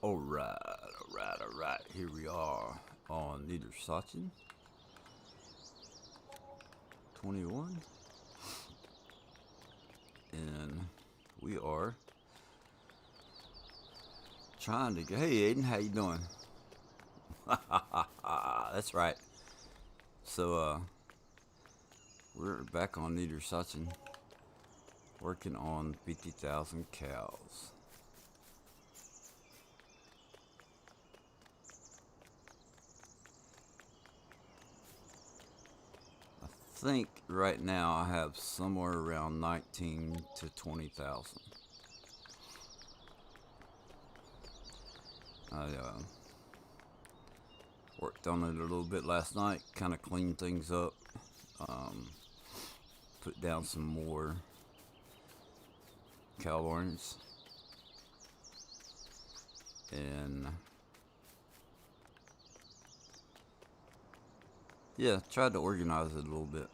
Alright. Here we are on Niedersachsen 21. And we are trying to go. Hey Aiden, how you doing? That's right. So we're back on Niedersachsen working on 50,000 cows. I think right now I have somewhere around 19 to 20,000. I worked on it a little bit last night, kind of cleaned things up, put down some more cow lorns, and yeah, tried to organize it a little bit.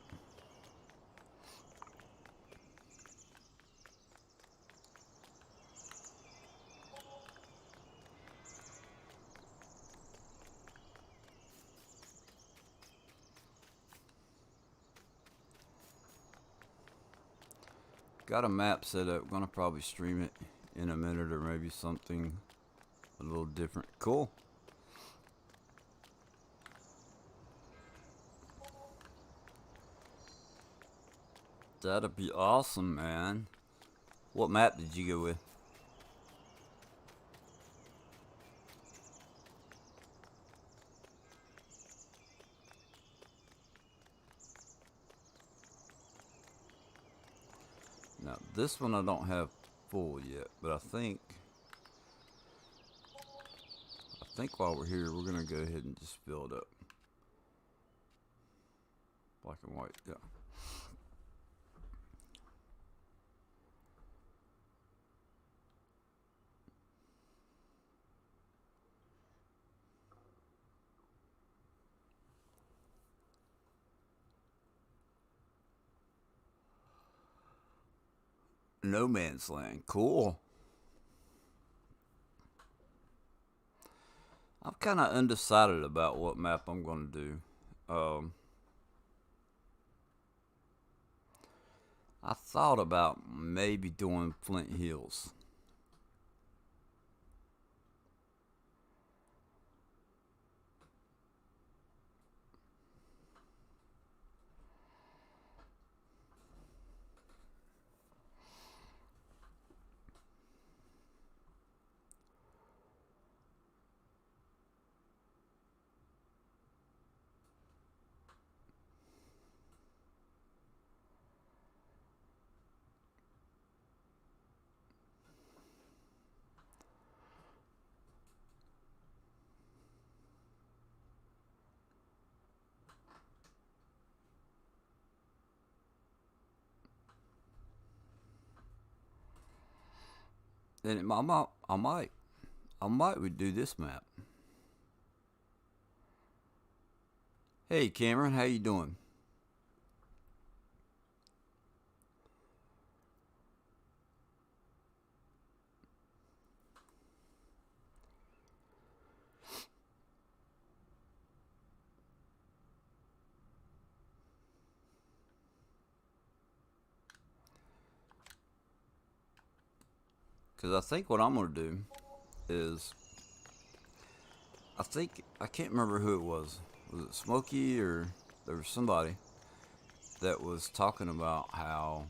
Got a map set up. Gonna probably stream it in a minute or maybe something a little different. Cool. That'd be awesome, man. What map did you go with? Now, this one I don't have full yet, but I think while we're here, we're gonna go ahead and just build up. Black and white, yeah. No Man's Land, cool. I'm kind of undecided about what map I'm going to do. I thought about maybe doing Flint Hills. And I might would do this map. Hey Cameron, how you doing? Because I think what I'm going to do is, I can't remember who it was. Was it Smokey or there was somebody that was talking about how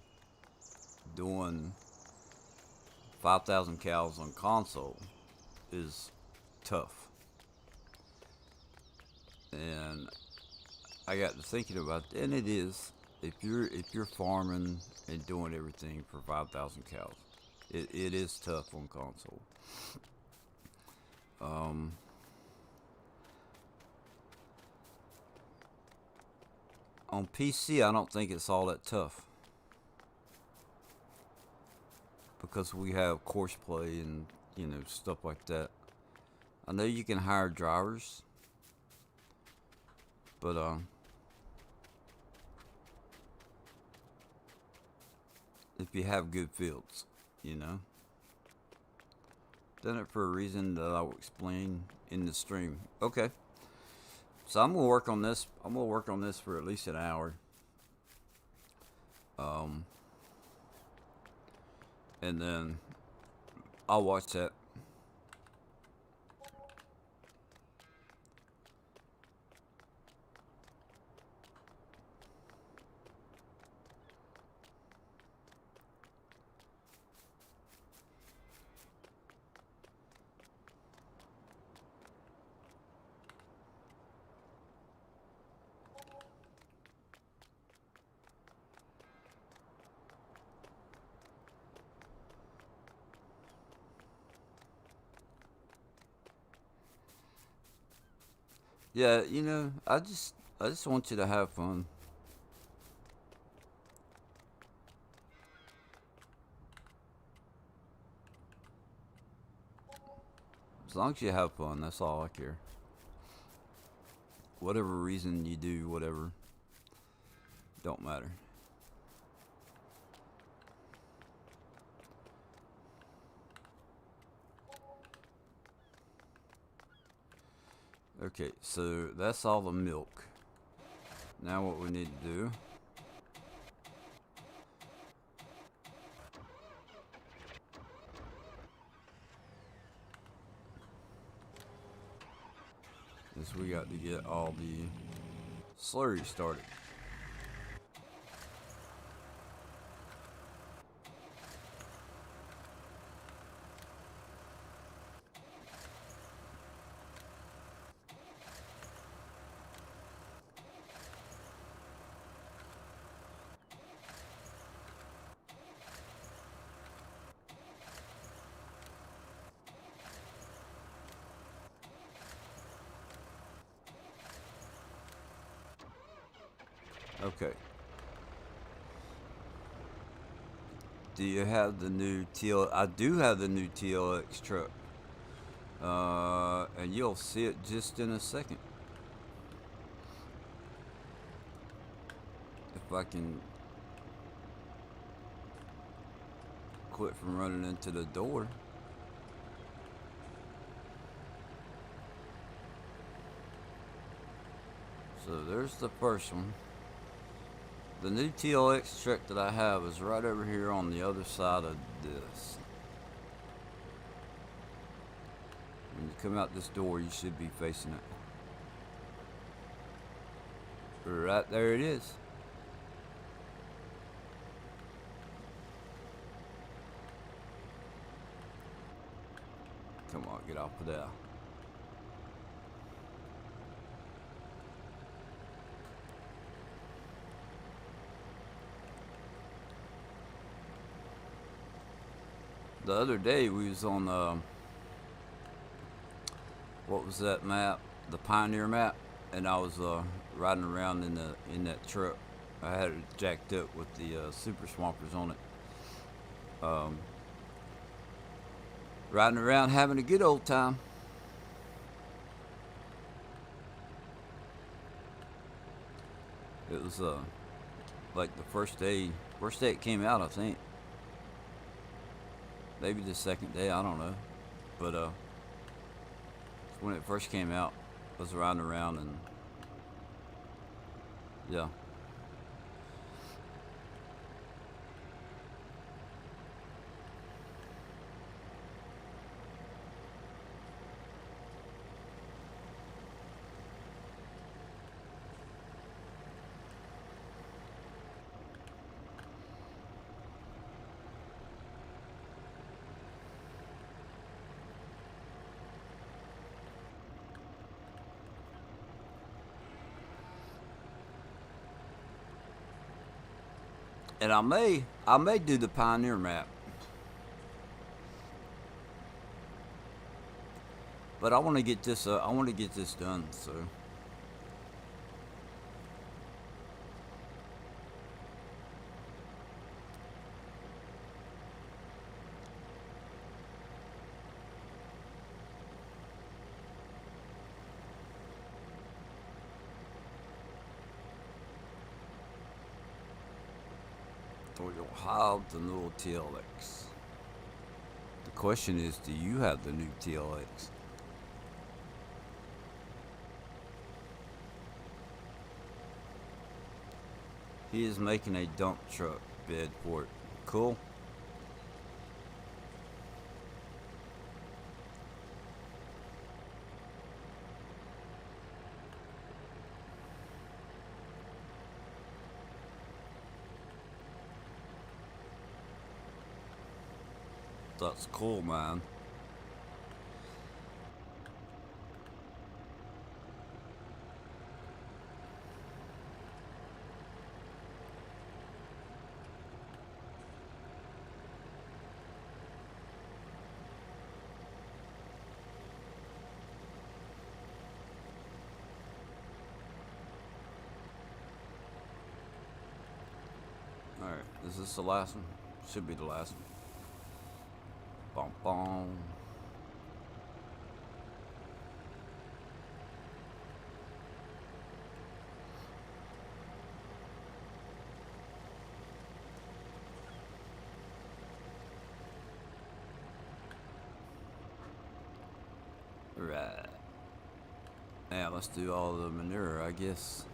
doing 5,000 cows on console is tough. And I got to thinking about it, and it is. If you're farming and doing everything for 5,000 cows, it is tough on console. On PC, I don't think it's all that tough because we have course play and stuff like that. I know you can hire drivers, but if you have good fields, you know. Done it for a reason that I will explain in the stream. Okay. So I'm gonna work on this. I'm gonna work on this for at least an hour. Um, and then I'll watch that. Yeah, you know, I just want you to have fun. As long as you have fun, that's all I care. Whatever reason you do, whatever, don't matter. Okay, so that's all the milk. Now what we need to do is we got to get all the slurry started. Okay. Do you have the new TL? I do have the new TLX truck. And you'll see it just in a second. If I can quit from running into the door. So there's the first one. The new TLX truck that I have is right over here on the other side of this. When you come out this door, you should be facing it. Right there it is. Come on, get off of there. The other day we was on what was that map? The Pioneer map, and I was riding around in that truck. I had it jacked up with the Super Swampers on it. Riding around having a good old time. It was like the first day it came out, I think. Maybe the second day, I don't know. But when it first came out, I was riding around and yeah. And I may do the Pioneer map. But I want to get this done, so we'll have the little TLX. The question is, do you have the new TLX? He is making a dump truck bed port. Cool. That's cool, man. Alright, is this the last one? Should be the last one. Bom bom. Right. Now let's do all the manure, I guess.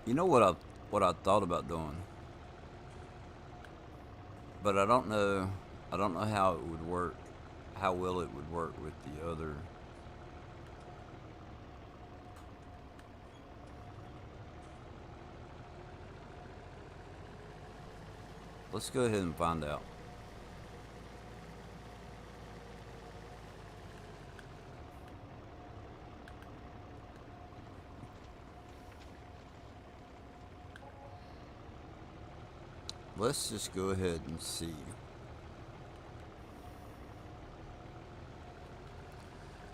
You know what I thought about doing, but I don't know how it would work, how well it would work with the other. Let's go ahead and find out. Let's just go ahead and see.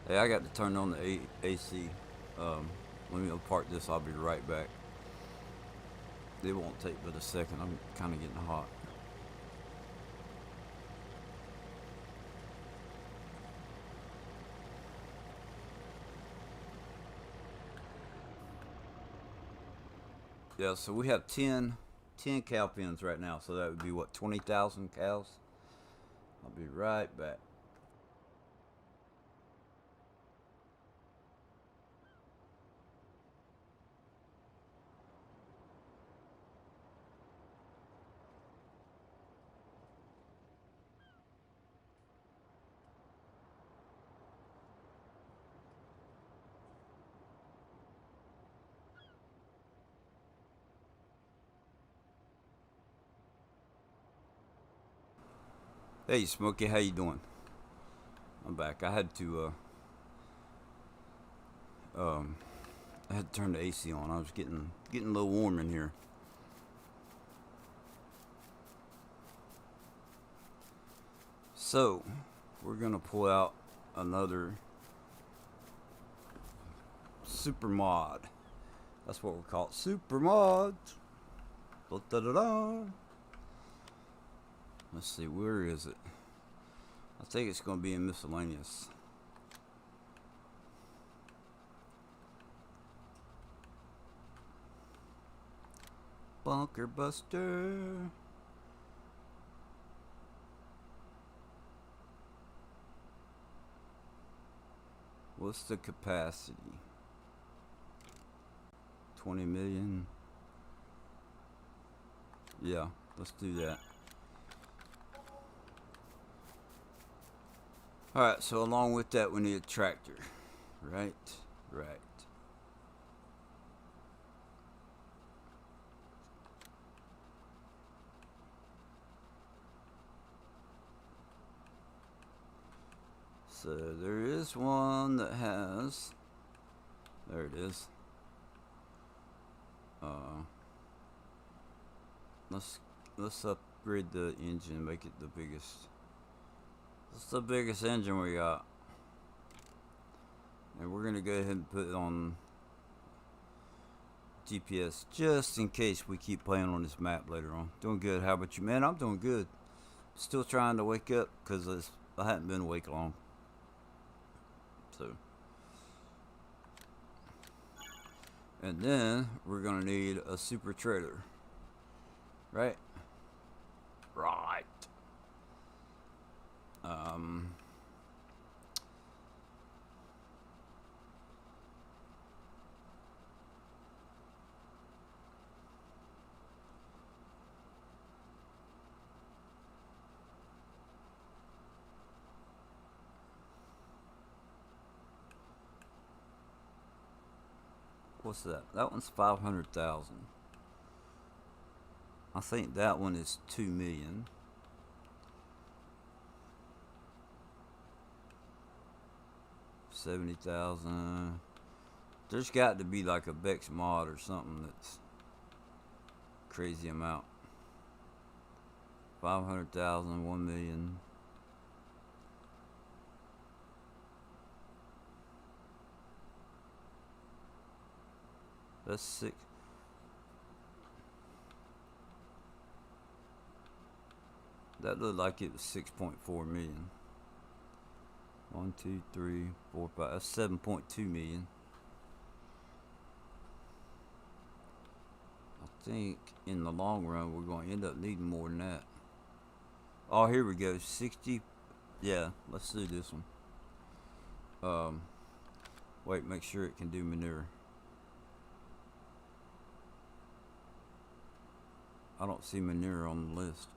Hey, I got to turn on the AC. Let me park this. I'll be right back. It won't take but a second. I'm kind of getting hot. Yeah, so we have 10 cow pens right now. So that would be what, 20,000 cows? I'll be right back. Hey, Smokey, how you doing? I'm back. I had to turn the AC on. I was getting a little warm in here. So, we're gonna pull out another super mod. That's what we call it, super mods. Da da da da. Let's see, where is it? I think it's gonna be in miscellaneous. Bunker Buster. What's the capacity? 20 million. Yeah, let's do that. Alright, so along with that we need a tractor. Right. So there is one that has. There it is. Let's upgrade the engine, make it the biggest. It's the biggest engine we got, and we're gonna go ahead and put it on GPS just in case we keep playing on this map later on. Doing good. How about you, man? I'm doing good. Still trying to wake up because I hadn't been awake long. So, and then we're gonna need a super trailer, right? Right. What's that? That one's 500,000. I think that one is 2 million. $70,000. There's got to be like a Bex mod or something that's crazy amount. 500,000, 1 million. That's 6. That looked like it was 6.4 million. 1, 2, 3, 4, 5. That's 7.2 million. I think in the long run we're going to end up needing more than that. Oh, here we go. 60. Yeah, let's do this one. Wait, make sure it can do manure. I don't see manure on the list.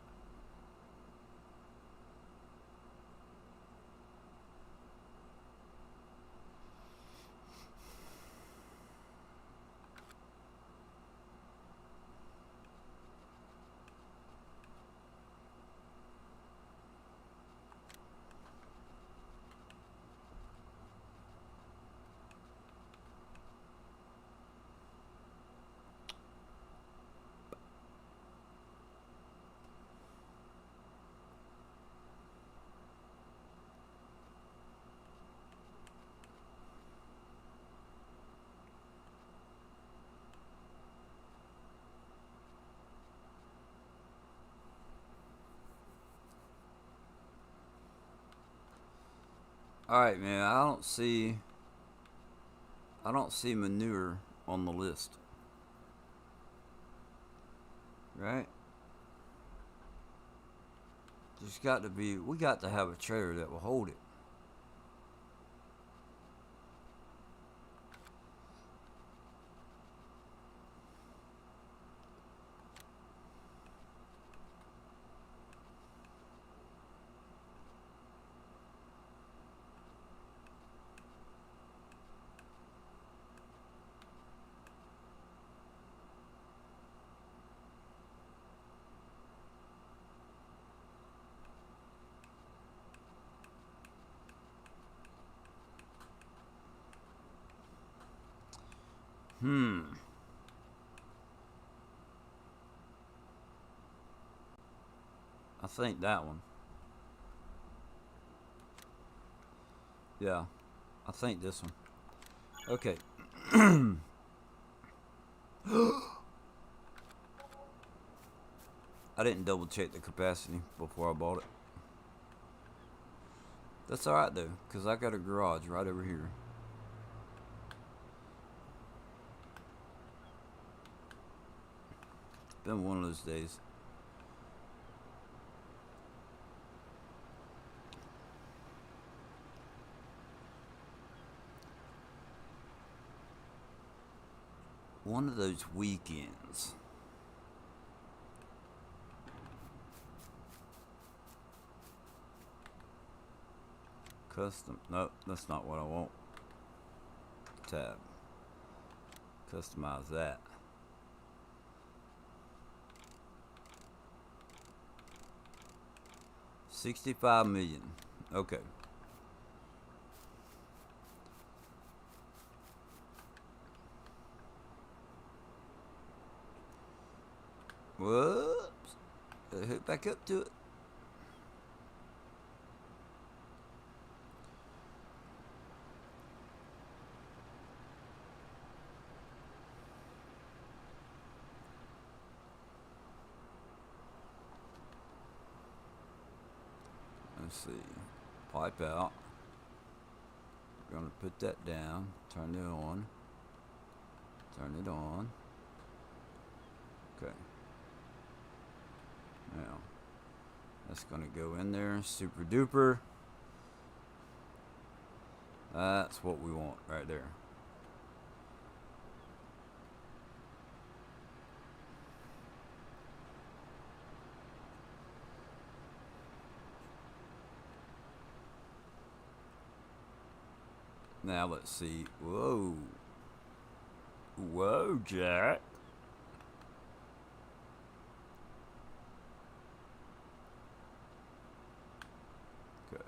All right, man. I don't see manure on the list. Right? There's got to be. We got to have a trailer that will hold it. I think that one. Yeah, I think this one. Okay. I didn't double check the capacity before I bought it. That's alright though, because I got a garage right over here. Been one of those days. One of those weekends. Custom. No, that's not what I want. Tab. Customize that. $65 million. Okay. Whoops. Gotta hook back up to it. Let's see. Pipe out. We're gonna put that down. Turn it on. Turn it on. Okay. Now, that's gonna go in there. Super duper. That's what we want right there. Now let's see. Whoa. Whoa, Jack. Okay.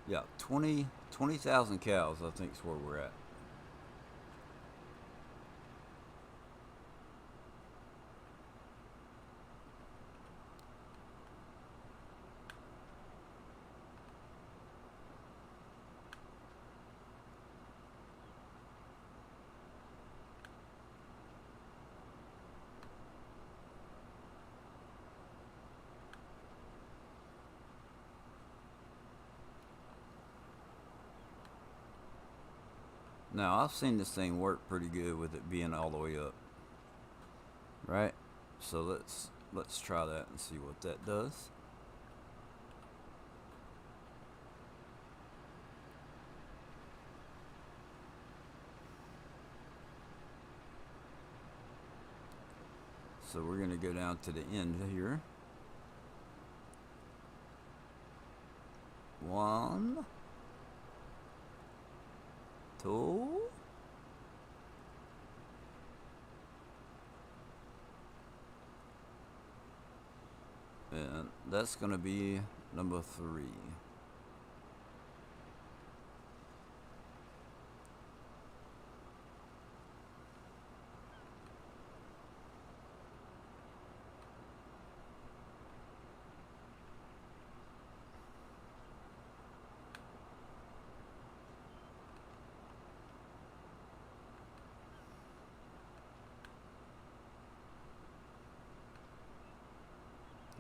Yeah, 20,000 cows, I think, is where we're at. Now, I've seen this thing work pretty good with it being all the way up. Right? So let's try that and see what that does. So we're going to go down to the end here. 1, 2. And that's going to be number 3.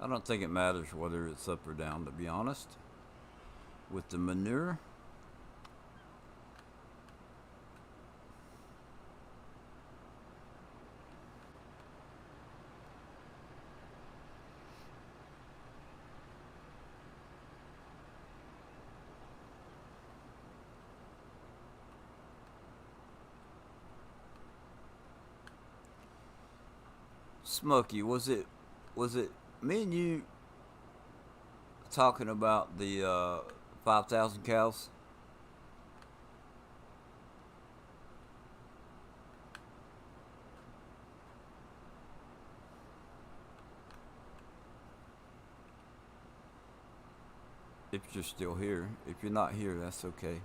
I don't think it matters whether it's up or down, to be honest. With the manure, Smokey, was it me and you talking about the 5,000 cows? If you're still here. If you're not here, that's okay.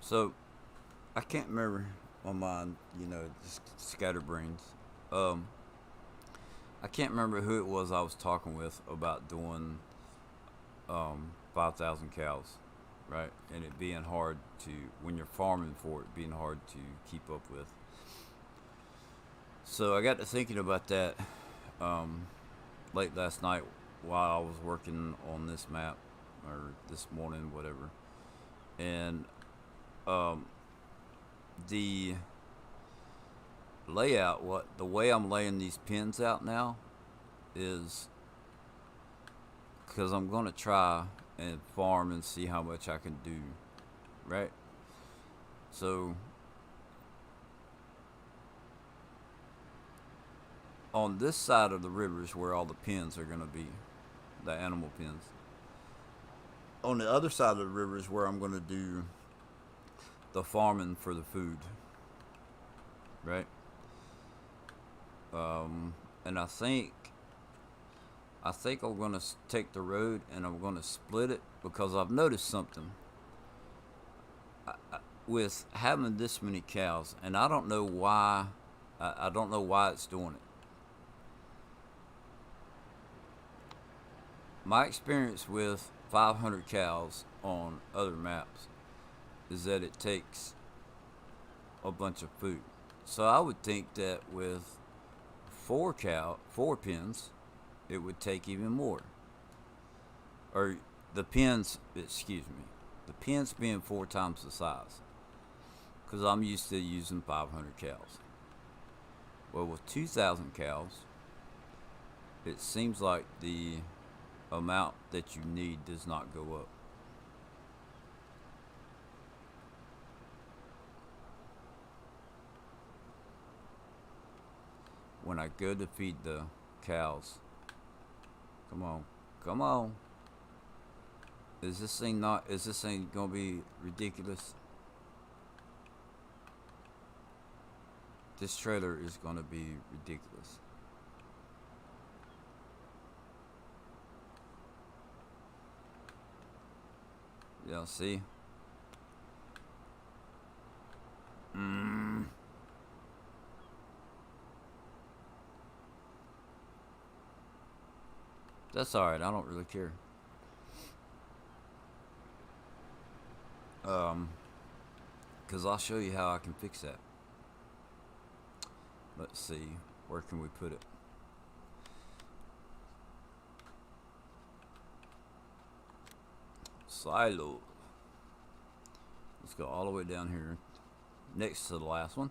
So I can't remember on mine, just scatterbrains. Um, I can't remember who it was I was talking with about doing 5,000 cows, right? And it being hard to, when you're farming for it, being hard to keep up with. So I got to thinking about that late last night while I was working on this map, or this morning, whatever. And um, the layout, the way I'm laying these pins out now is because I'm gonna try and farm and see how much I can do, right? So on this side of the river is where all the pins are gonna be, the animal pins. On the other side of the river is where I'm gonna do the farming for the food, right? And I think I'm gonna take the road and I'm gonna split it because I've noticed something with having this many cows, and I don't know why. I don't know why it's doing it. My experience with 500 cows on other maps is that it takes a bunch of food. So I would think that with four pins, it would take even more. Or the pins, excuse me, the pins being 4 times the size. Because I'm used to using 500 cows. Well, with 2,000 cows, it seems like the amount that you need does not go up. When I go to feed the cows, come on, come on. Is this thing gonna be ridiculous? This trailer is gonna be ridiculous. Yeah, see? That's alright, I don't really care. Because I'll show you how I can fix that. Let's see, where can we put it? Silo. Let's go all the way down here, next to the last one.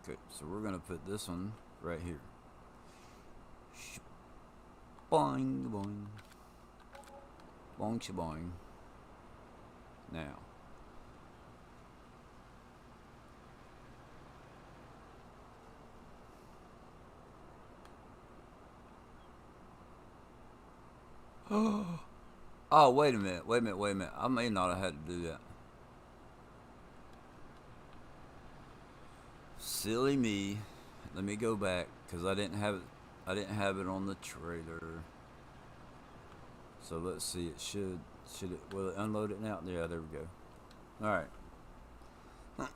Okay, so we're gonna put this one right here. Boing, boing, boing, shaboing. Now, oh, wait a minute, wait a minute, wait a minute. I may not have had to do that. Silly me. Let me go back because I didn't have it. I didn't have it on the trailer. So let's see. Will it unload it now? Yeah, there we go. All right.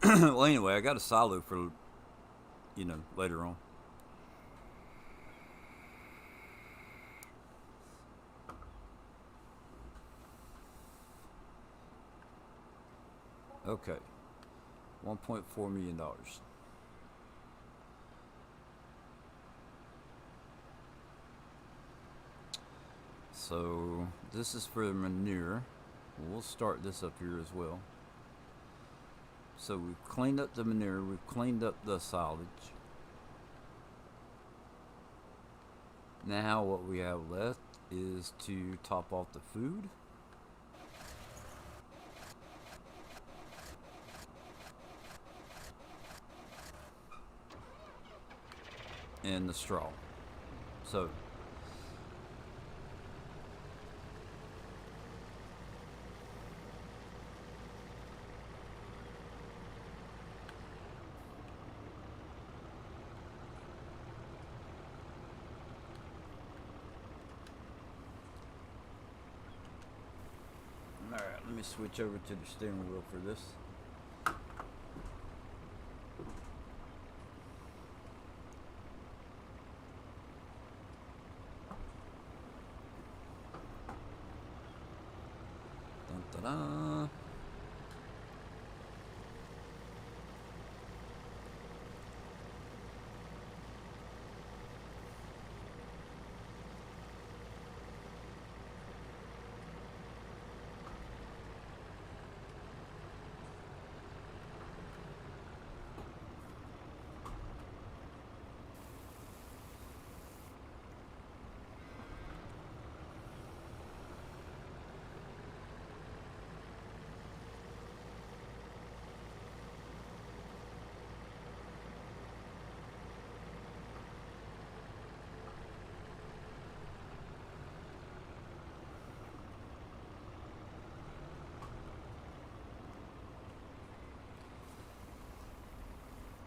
Well, anyway, I got a silo for later on. Okay. $1.4 million. So this is for the manure. We'll start this up here as well. So we've cleaned up the manure, we've cleaned up the silage. Now what we have left is to top off the food. And the straw. So alright, let me switch over to the steering wheel for this. Ta-da!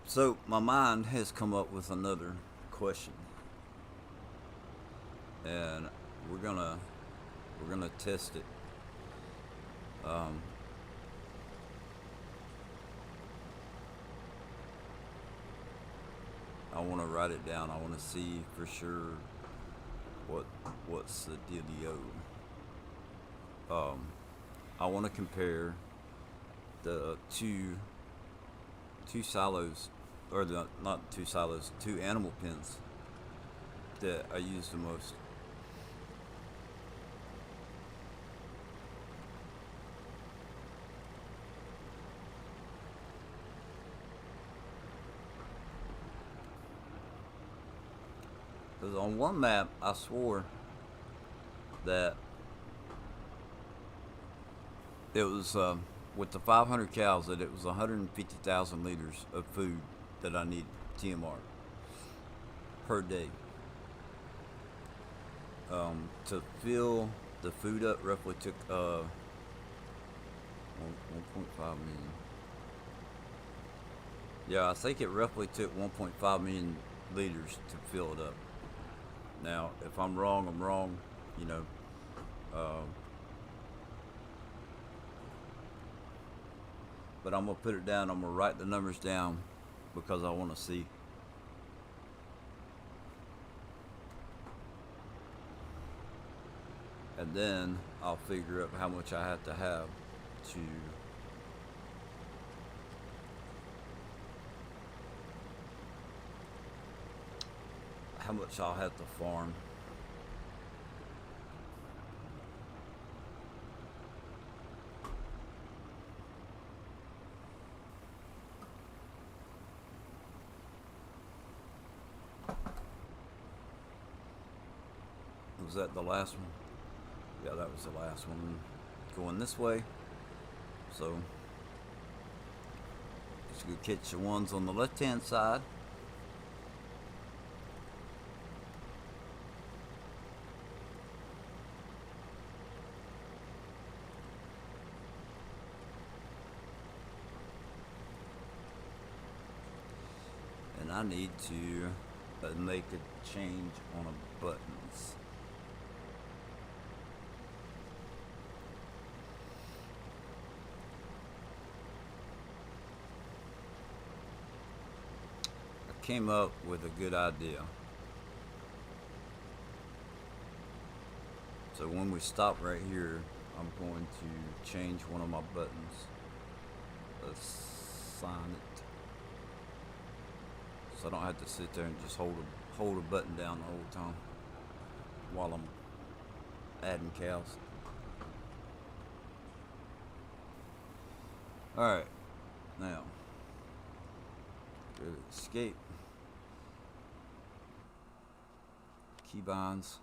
So my mind has come up with another question, and we're gonna we're gonna test it. Um, I want to write it down. I want to see for sure what what's the dealio. Um, I want to compare the two silos, or the not two silos, two animal pens that I use the most. Because on one map, I swore that it was with the 500 cows that it was 150,000 liters of food that I need TMR per day. To fill the food up roughly took 1.5 million. Yeah, I think it roughly took 1.5 million liters to fill it up. Now, if I'm wrong, I'm wrong. You know, uh, but I'm gonna put it down. I'm gonna write the numbers down because I want to see. And then I'll figure out how much I have to have to how much I'll have to farm. Was that the last one? Yeah, that was the last one. Going this way. So just go catch the ones on the left hand side. And I need to make a change on a buttons. I came up with a good idea. So when we stop right here, I'm going to change one of my buttons. Assign it. So I don't have to sit there and just hold a button down the whole time while I'm adding cows. Alright, now go to escape, keybinds.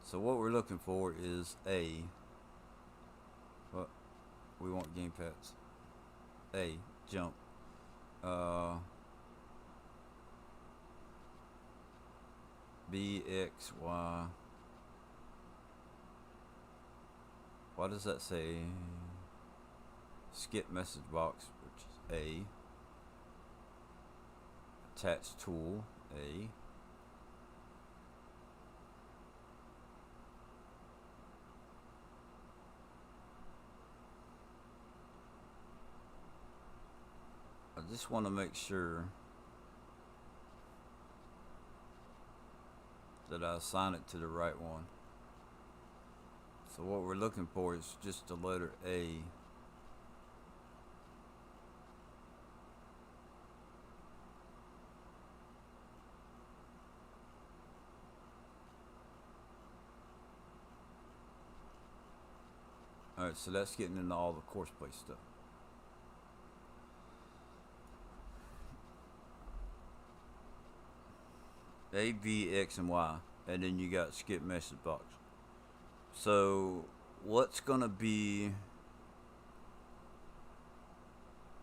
So what we're looking for is what we want game pads. Jump. B, X, Y. Why does that say skip message box, which is A. Attach tool, A. I just want to make sure that I assign it to the right one. So what we're looking for is just the letter A. Alright, so that's getting into all the course play stuff. A, B, X, and Y. And then you got skip message box. So what's gonna be,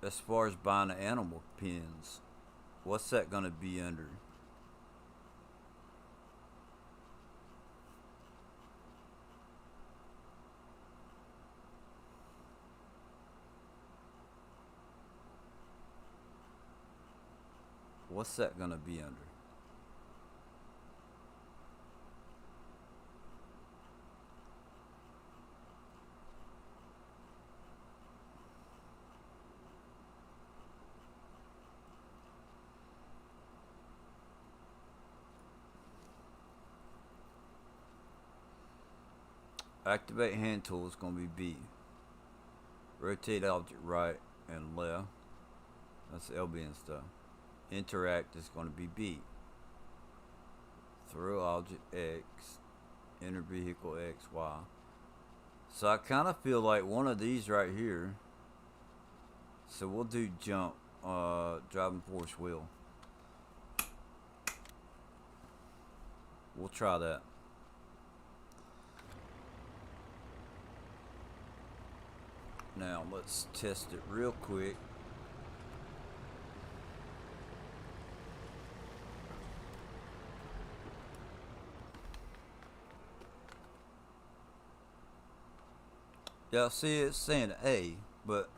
as far as buying the animal pins, what's that gonna be under? What's that gonna be under? Activate hand tool is gonna be B. Rotate object right and left. That's LB and stuff. Interact is gonna be B. Throw object X. Enter vehicle X, Y. So I kind of feel like one of these right here. So we'll do jump, driving force wheel. We'll try that. Now let's test it real quick. Yeah, see, it's saying A, but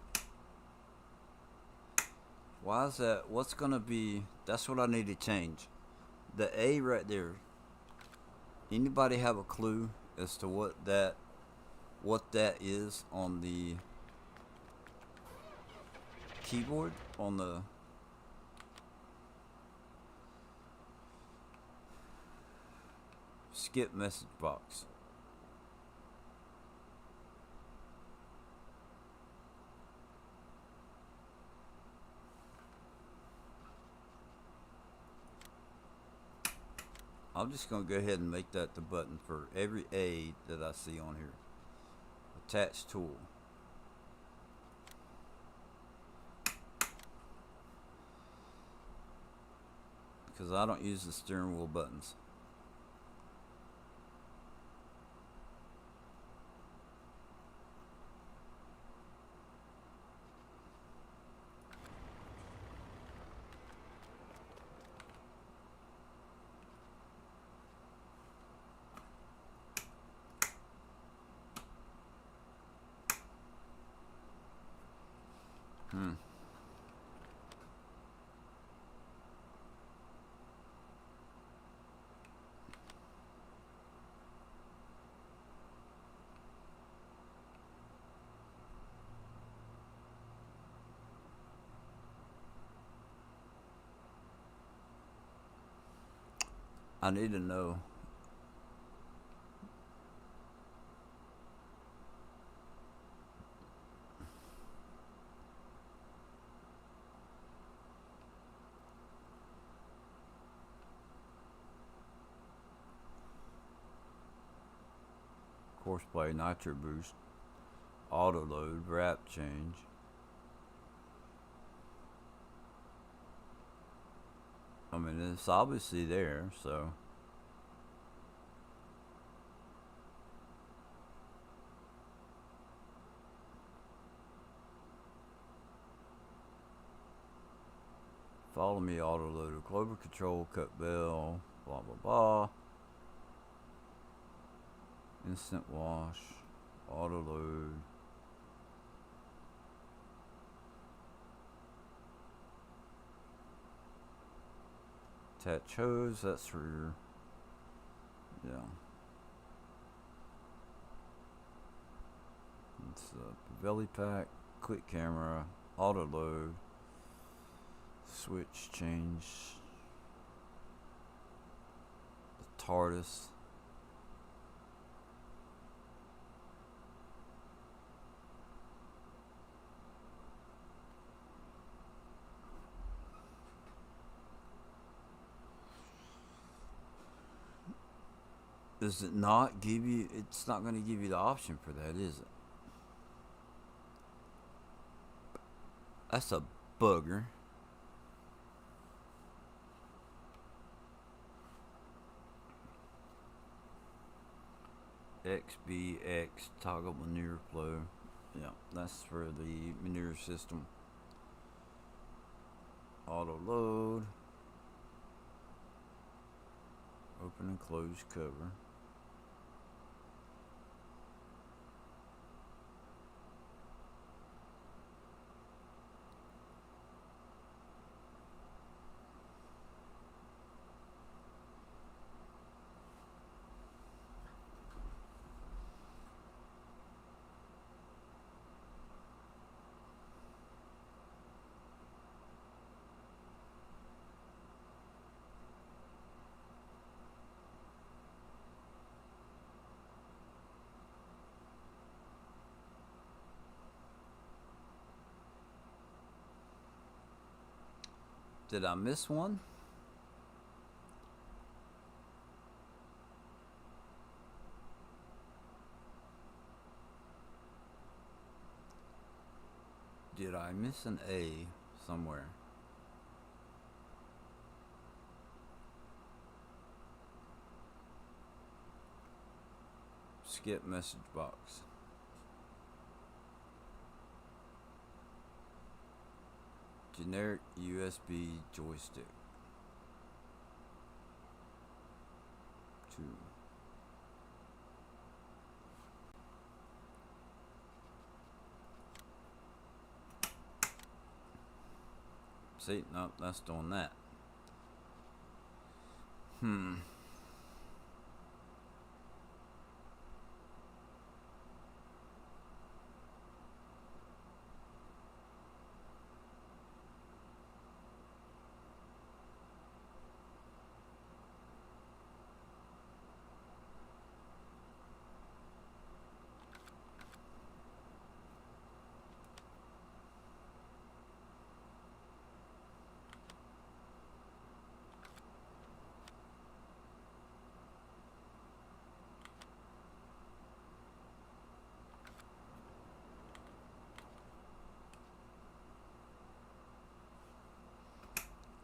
why is that? What's gonna be? That's what I need to change. The A right there. Anybody have a clue as to what that is on the keyboard, on the skip message box? I'm just going to go ahead and make that the button for every A that I see on here. Attach tool. Because I don't use the steering wheel buttons. I need to know. Courseplay, nitro boost, auto load, wrap change. I mean, it's obviously there, so. Follow me, auto loader, global control, cut bell, blah blah blah. Instant wash, auto load. Attach hose, that's for your, yeah. It's a belly pack, quick camera, auto load, switch change, the TARDIS. Does it not give you? It's not going to give you the option for that, is it? That's a bugger. XBX toggle manure flow. Yeah, that's for the manure system. Auto load. Open and close cover. Did I miss one? Did I miss an A somewhere? Skip message box. Generic USB joystick. 2. See, nope, that's doing that.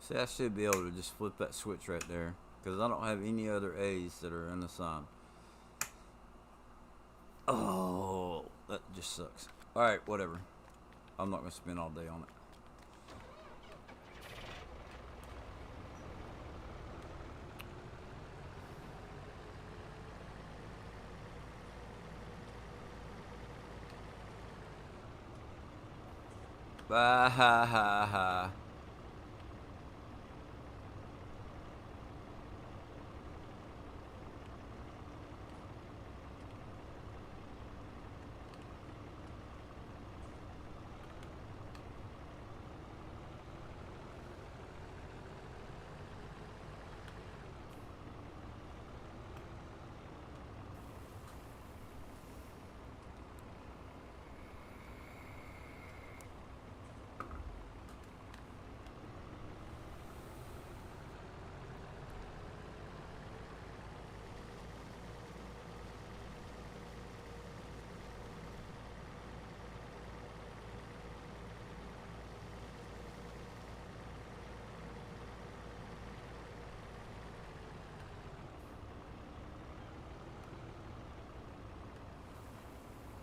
See, I should be able to just flip that switch right there, because I don't have any other A's that are in the sign. Oh, that just sucks. Alright, whatever. I'm not going to spend all day on it. Bah ha ha ha.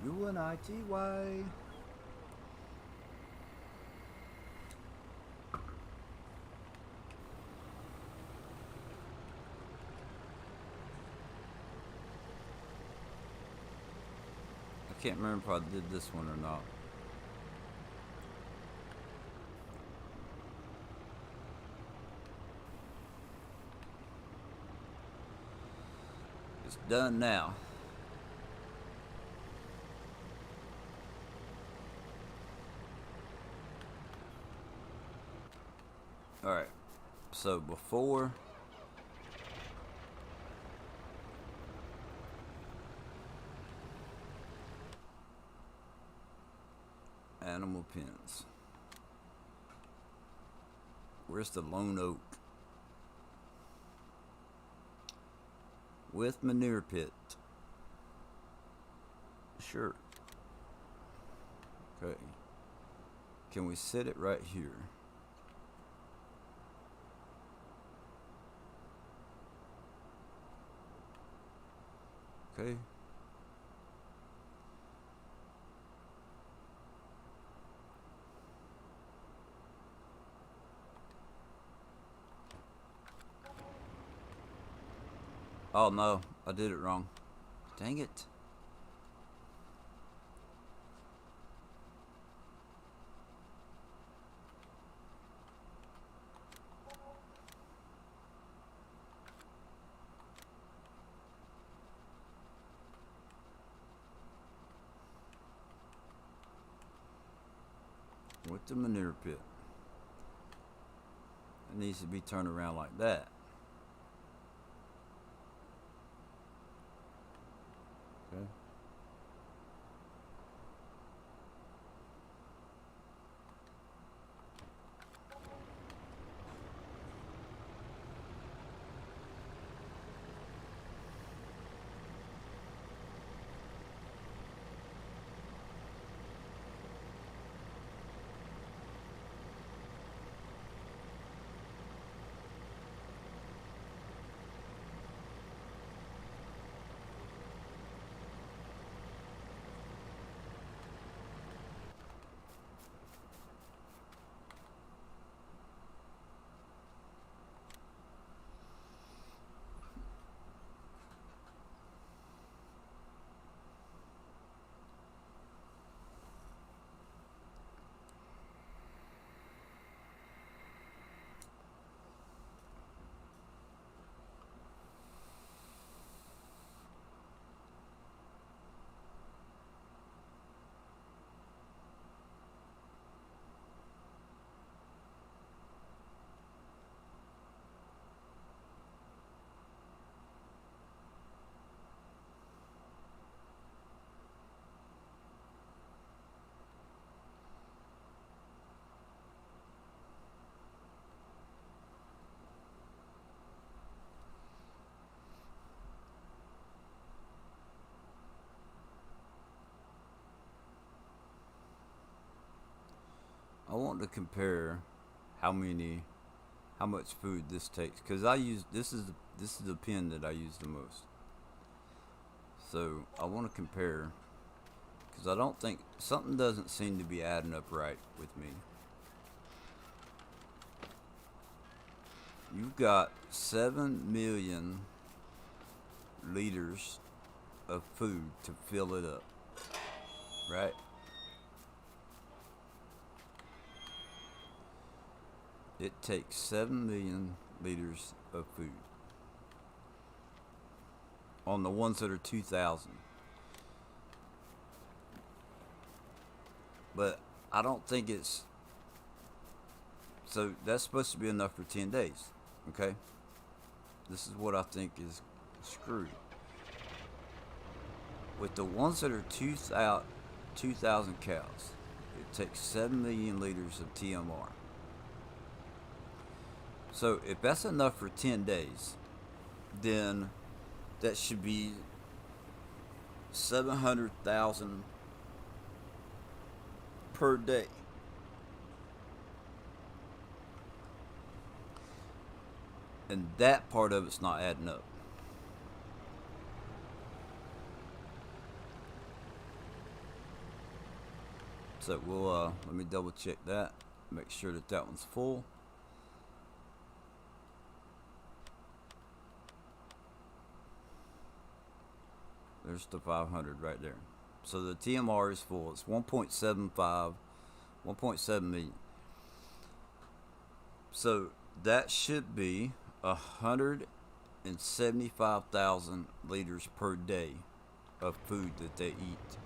UNITY. I can't remember if I did this one or not. It's done now. Alright, so before animal pens. Where's the lone oak? with manure pit. Sure. Okay. Can we set it right here? Okay. Oh no, I did it wrong. Dang it. With the manure pit. It needs to be turned around like that. Okay. I want to compare how much food this takes, because I use this is the pen that I use the most. So I want to compare, because I don't think something doesn't seem to be adding up right with me. You've got 7 million liters of food to fill it up, right? It takes 7 million liters of food on the ones that are 2,000. But I don't think it's, so that's supposed to be enough for 10 days. Okay? This is what I think is screwed. With the ones that are 2,000 cows, it takes 7 million liters of TMR. So if that's enough for 10 days, then that should be 700,000 per day. And that part of it's not adding up. So we'll let me double check that, make sure that that one's full. There's the 500 right there. So the TMR is full. It's 1.75, 1.7 million. So that should be 175,000 liters per day of food that they eat.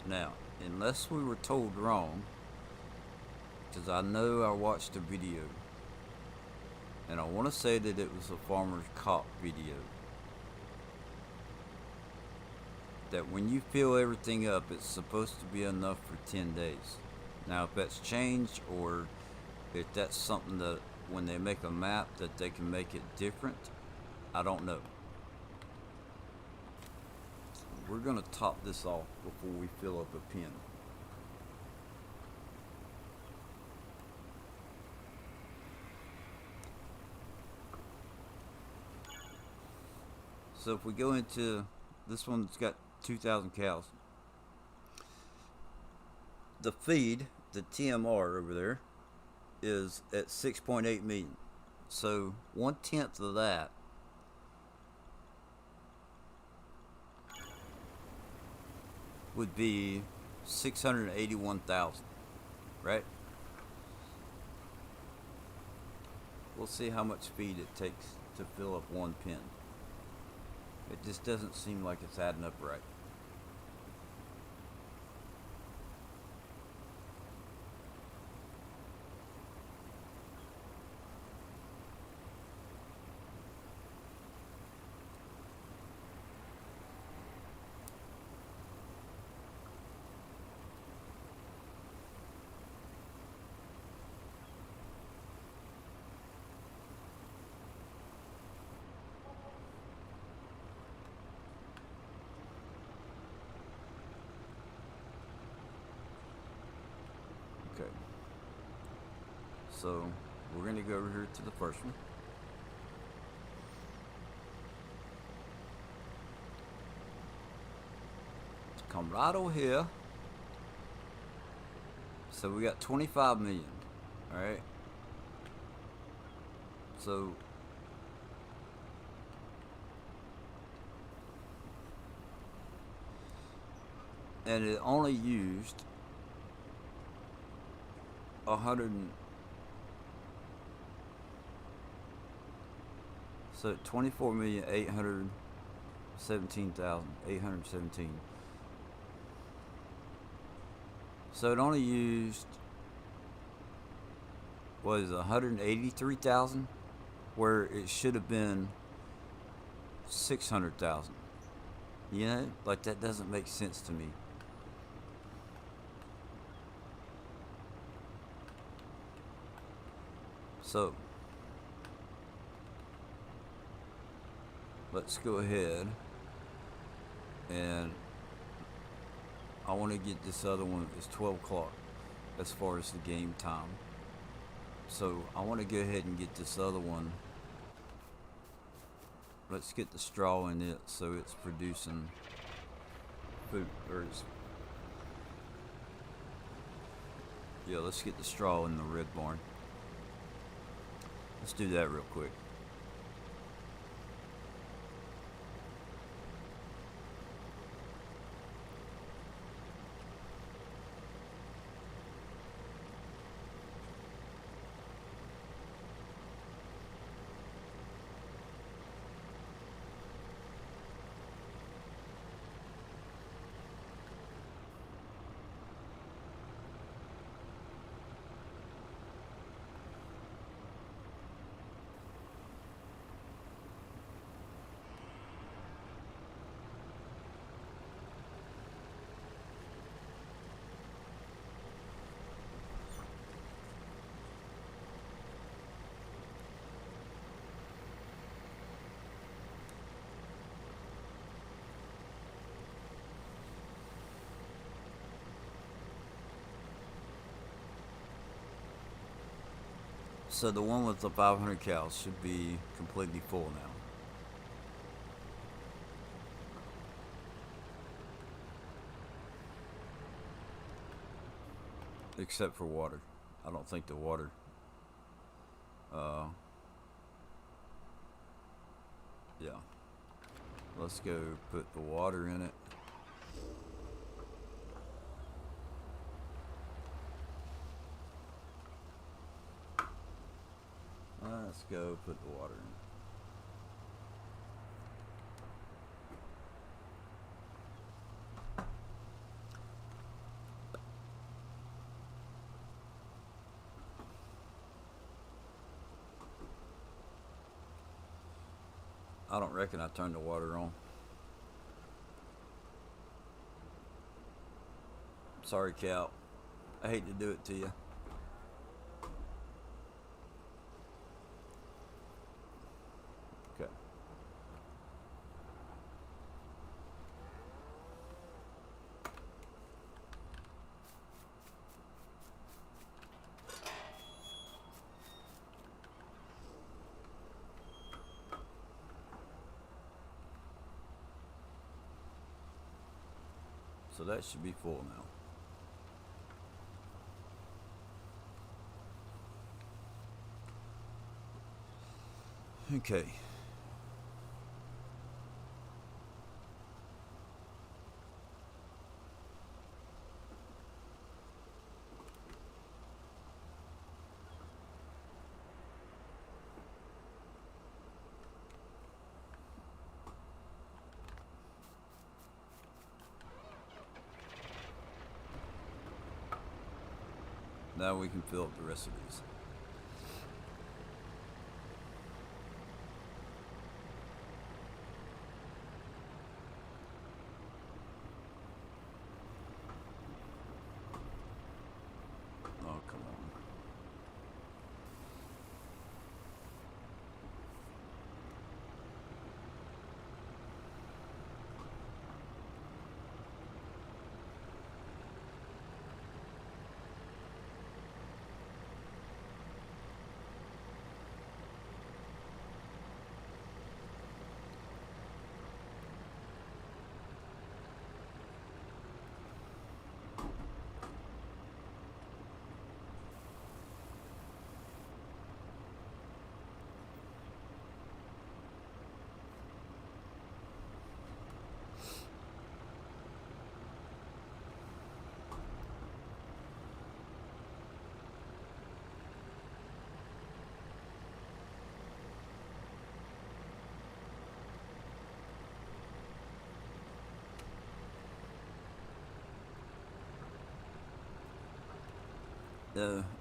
Now, unless we were told wrong, because I know I watched a video, and I want to say that it was a farmer's cop video, that when you fill everything up, it's supposed to be enough for 10 days. Now, if that's changed, or if that's something that when they make a map that they can make it different. I don't know. We're gonna top this off before we fill up a pin. So if we go into this one that's got 2,000 cows, the feed, the TMR over there, is at 6.8 million. So 1/10 of that would be 681,000, right? We'll see how much feed it takes to fill up one pen. It just doesn't seem like it's adding up right. Okay. So we're going to go over here to the first one. Come right over here. So we got 25 million. Alright. So and it only used 100. So 24,817,817. So it only used, what is it, 183,000, where it should have been 600,000. You know, like that doesn't make sense to me. So let's go ahead, and I want to get this other one. It's 12 o'clock as far as the game time. So I want to go ahead and get this other one. Let's get the straw in it so it's producing food. Yeah, let's get the straw in the red barn. Let's do that real quick. So the one with the 500 cows should be completely full now. Except for water. I don't think the water. Yeah. Let's go put the water in it. Let's go put the water in. I don't reckon I turned the water on. Sorry, Cal. I hate to do it to you. So that should be full now. Okay. Now we can fill up the rest of these. Oh, come on.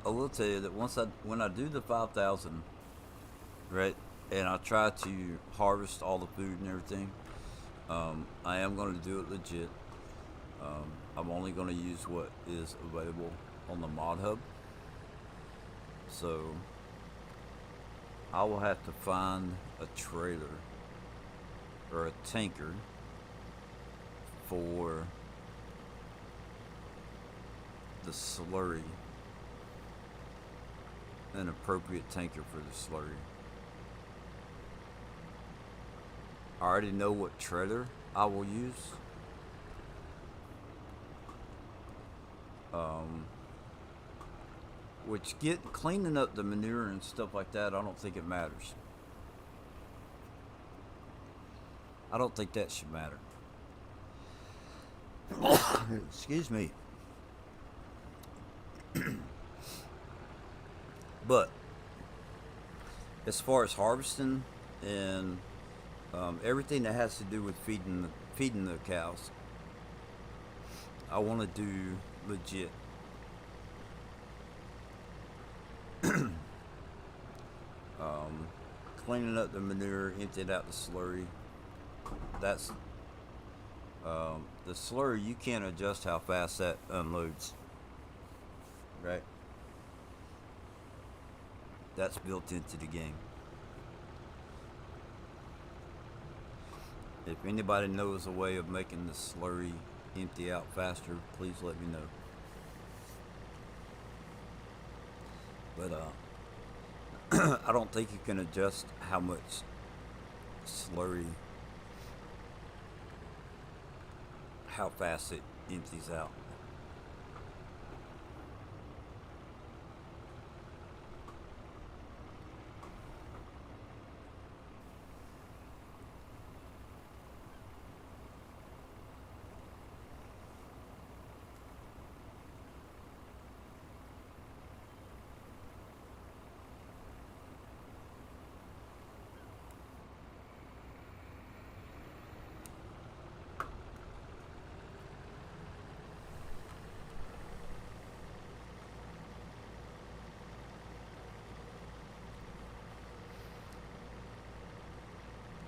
I will tell you that when I do the 5,000, right, and I try to harvest all the food and everything, I am going to do it legit. I'm only going to use what is available on the mod hub. So I will have to find a trailer or a tanker for the slurry, an appropriate tanker for the slurry. I already know what trailer I will use. Which cleaning up the manure and stuff like that, I don't think it matters. I don't think that should matter. Excuse me. But as far as harvesting and everything that has to do with feeding the cows, I want to do legit. Cleaning up the manure, emptying out the slurry. That's the slurry. You can't adjust how fast that unloads, right? That's built into the game. If anybody knows a way of making the slurry empty out faster, please let me know. But I don't think you can adjust how much slurry, how fast it empties out.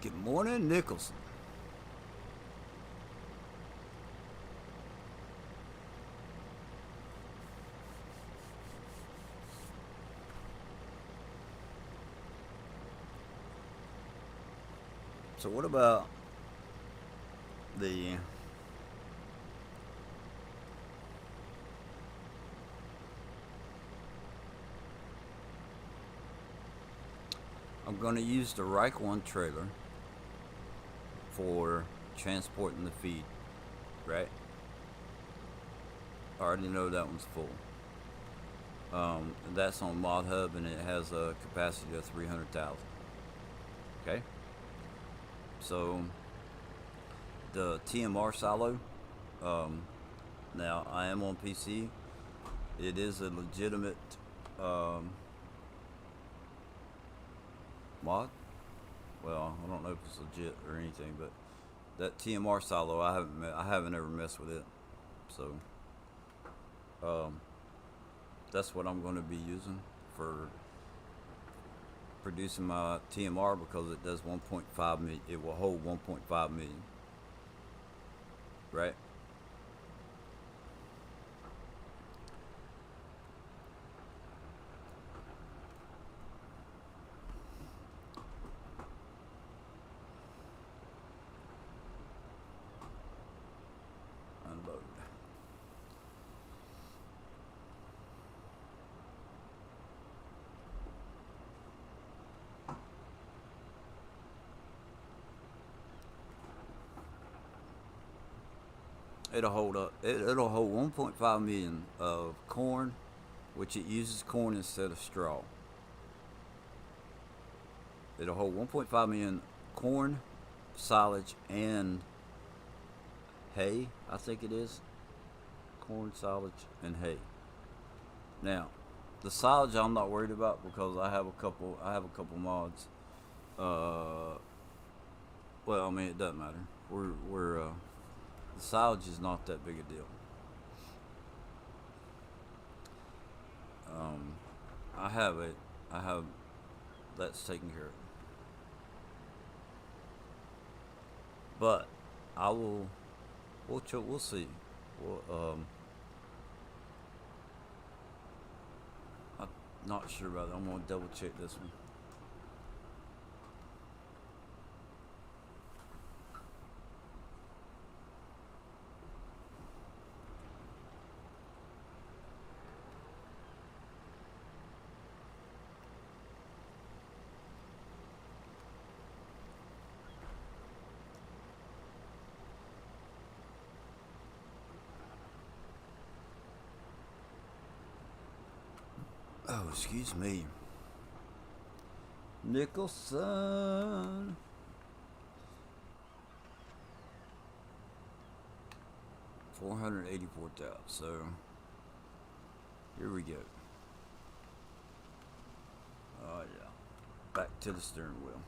Good morning, Nicholson. So what about the I'm going to use the Reich 1 trailer for transporting the feed, right? I already know that one's full. That's on Mod Hub, and it has a capacity of 300,000. Okay, so the TMR silo. Um, Now I am on PC. It is a legitimate um, mod. Well, I don't know if it's legit or anything, but that TMR silo, I haven't ever messed with it. So um, that's what I'm going to be using for producing my TMR, because it does 1.5 million. It will hold 1.5 million, right? Unload. It'll hold 1.5 million of corn, which it uses corn instead of straw. It'll hold 1.5 million corn, silage, and hay. I think it is corn, silage, and hay. Now, the silage I'm not worried about, because I have a couple. I have a couple mods. Uh, well, I mean, it doesn't matter. We're the silage is not that big a deal. Um, I have it. I have that's taken care of. But I will. We'll see. We'll, I'm not sure about that. I'm gonna double check this one. Oh, excuse me. Nicholson. 484,000. So here we go. Oh yeah. Back to the steering wheel.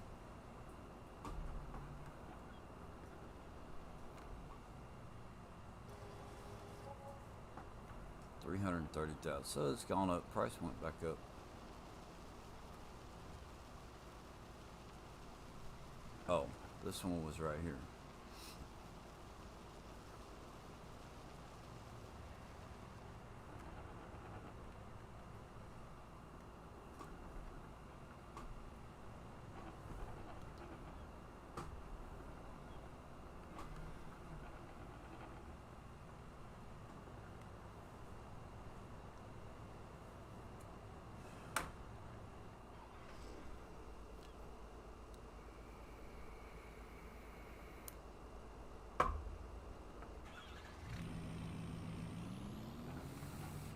$330,000. So it's gone up. Price went back up. Oh, this one was right here.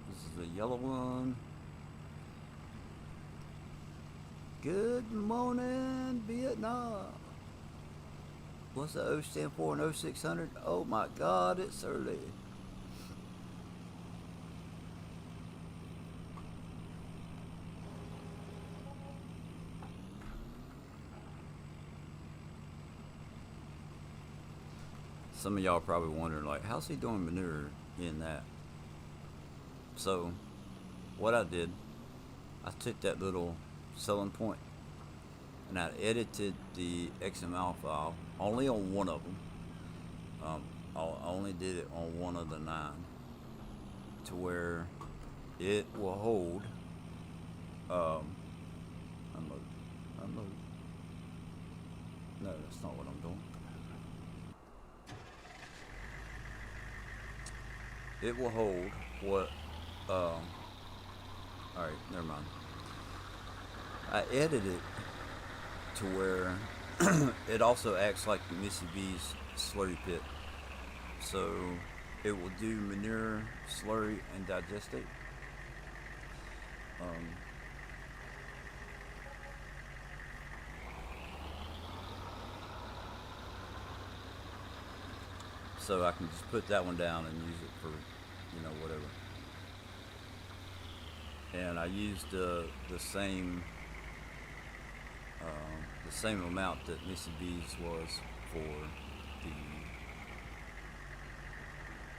This is the yellow one. Good morning, Vietnam. What's the O stand for in 0600? Oh my God, it's early. Some of y'all are probably wondering, like, how's he doing manure in that? So, what I did, I took that little selling point and I edited the XML file only on one of them. I only did it on one of the 9 to where it will hold. Unload, unload. No, that's not what I'm doing. It will hold what. All right, never mind. I edited it to where it also acts like the Missy B's slurry pit. So It will do manure, slurry, and digestate. Um, so I can just put that one down and use it for, whatever. And I used the same amount that Missy B's was for the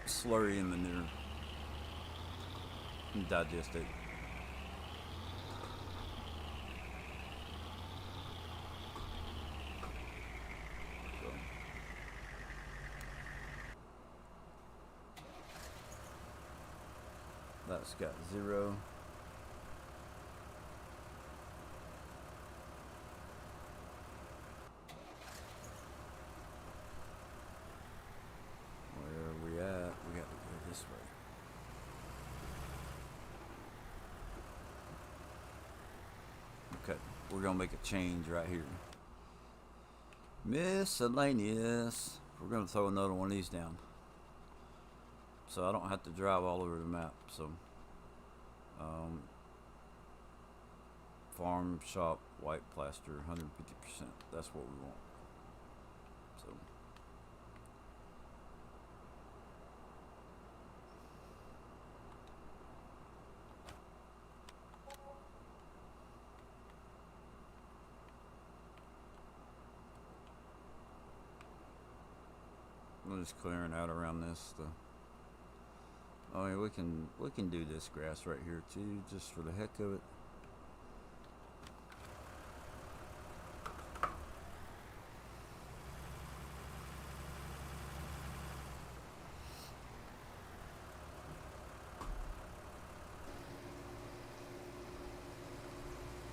slurry and manure and digestate. So that's got 0. Where are we at? We got to go this way. Okay, we're gonna make a change right here. Miscellaneous. We're gonna throw another one of these down, so I don't have to drive all over the map. So, farm shop white plaster, 150%. That's what we want. So. I'm just clearing out around this. I mean, we can do this grass right here too, just for the heck of it.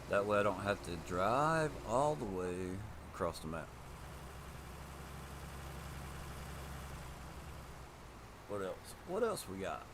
That way I don't have to drive all the way across the map. What else? What else we got?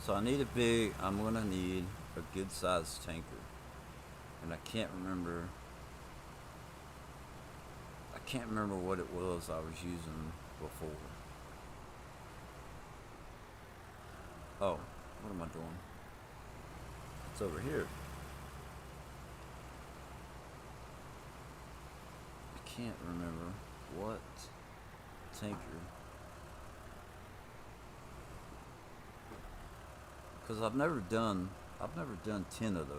So I'm gonna need a good sized tanker. And I can't remember what it was I was using before. Oh, what am I doing? It's over here. I can't remember what tanker. Because I've never done 10 of those.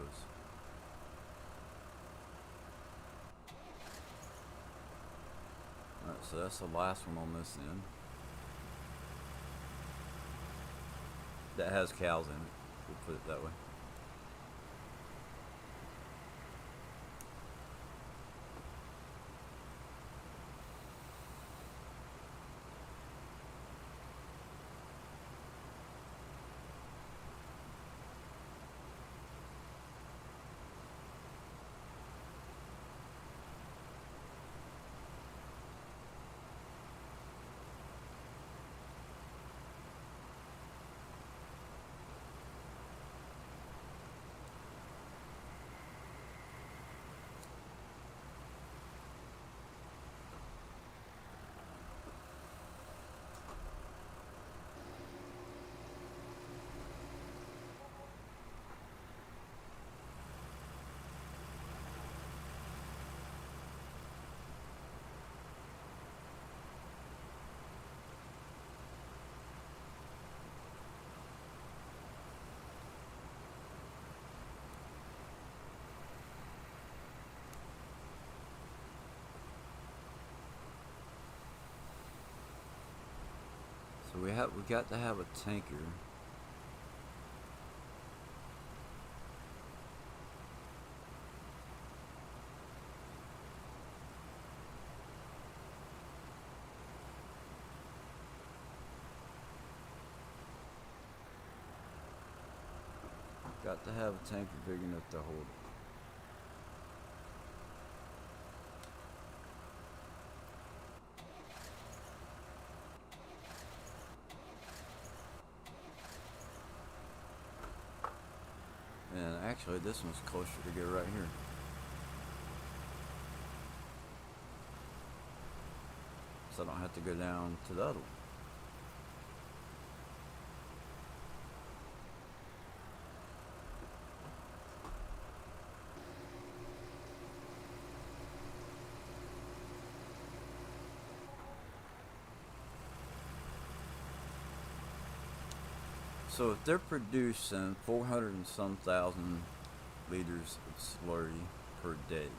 Alright, so that's the last one on this end. That has cows in it. We'll put it that way. We got to have a tanker. Got to have a tanker big enough to hold it. And actually, this one's closer to go right here. So I don't have to go down to the other one. So if they're producing 400 and some thousand liters of slurry per day,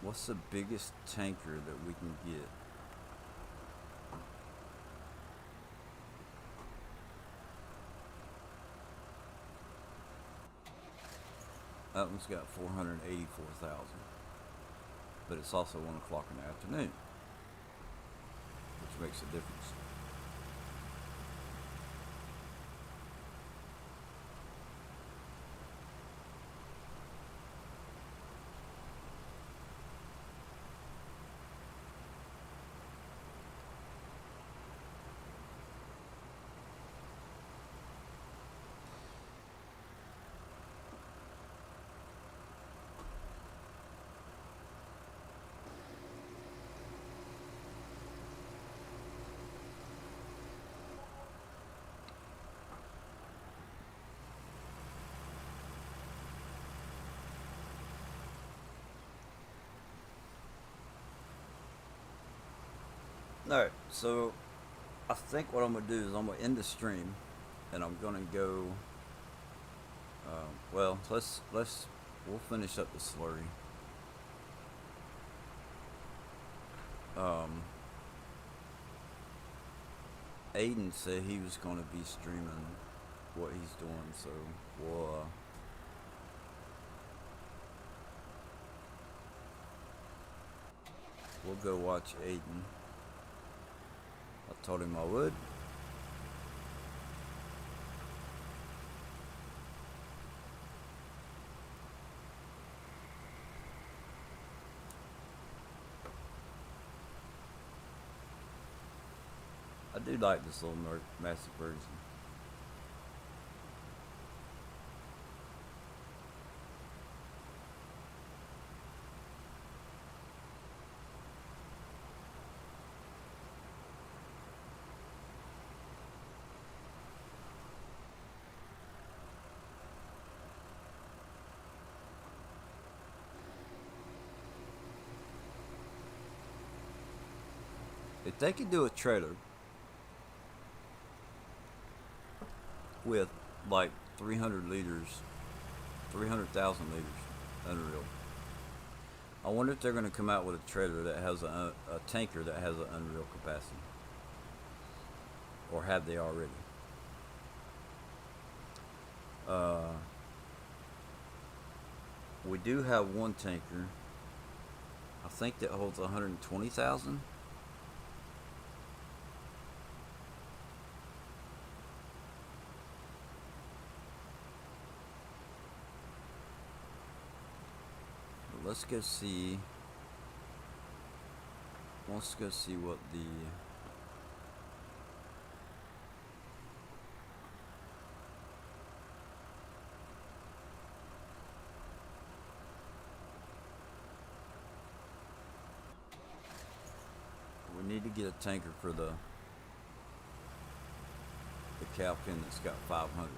what's the biggest tanker that we can get? That one's got 484,000, but it's also 1 o'clock in the afternoon, which makes a difference. Alright, so I think what I'm going to do is I'm going to end the stream, and I'm going to go, well, we'll finish up the slurry. Aiden said he was going to be streaming what he's doing, so we'll go watch Aiden. I told him I would. I do like this little massive version. If they could do a trailer with like 300 liters, 300,000 liters, unreal. I wonder if they're going to come out with a trailer that has a tanker that has an unreal capacity, or have they already? We do have one tanker, I think, that holds 120,000. Let's go see. Let's go see what the we need to get a tanker for the cow pen that's got 500.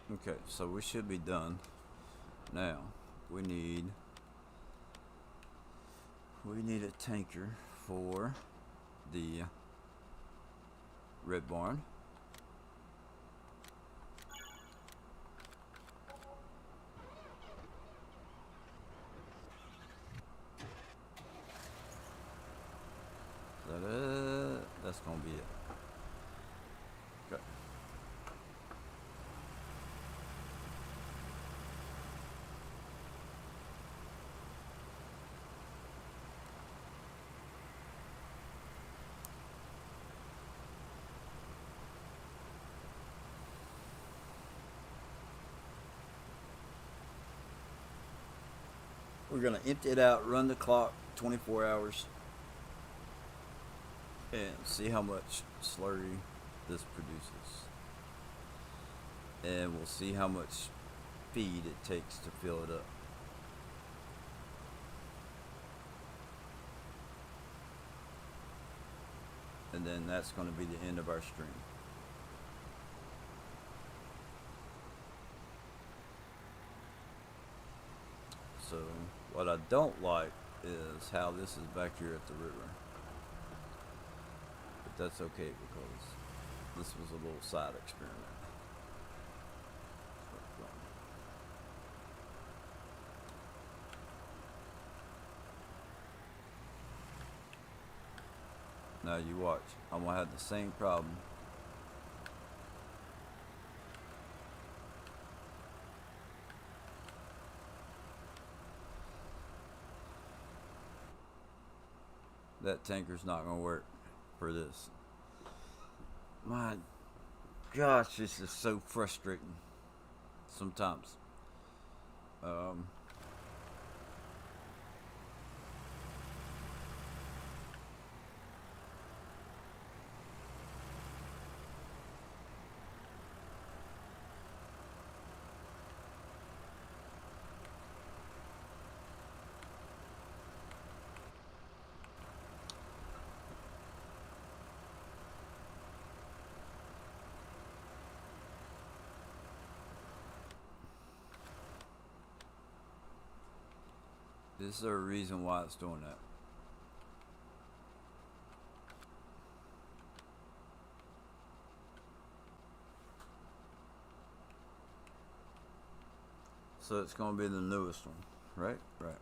Okay, so we should be done. Now, we need a tanker for the red barn. Is that it? That's gonna be it. Okay. We're gonna empty it out, run the clock 24 hours, and see how much slurry this produces. And we'll see how much feed it takes to fill it up. And then that's going to be the end of our stream. So what I don't like is how this is back here at the river. But that's okay because this was a little side experiment. Now you watch. I'm going to have the same problem. That tanker's not going to work for this. My gosh, this is so frustrating sometimes. This is a reason why it's doing that. So it's going to be the newest one, right? Right.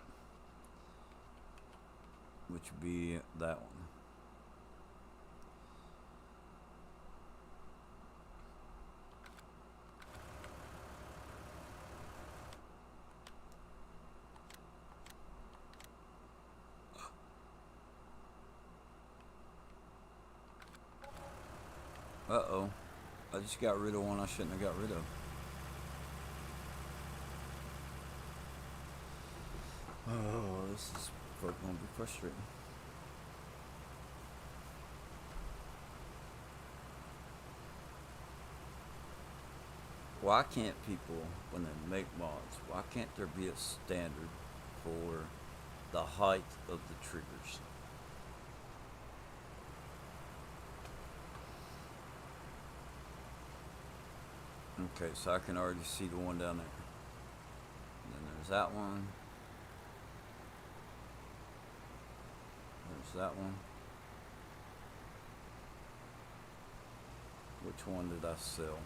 Which would be that one. Uh-oh. I just got rid of one I shouldn't have got rid of. Oh, this is going to be frustrating. Why can't people, when they make mods, why can't there be a standard for the height of the triggers? Okay, so I can already see the one down there. And then there's that one. There's that one. Which one did I sell?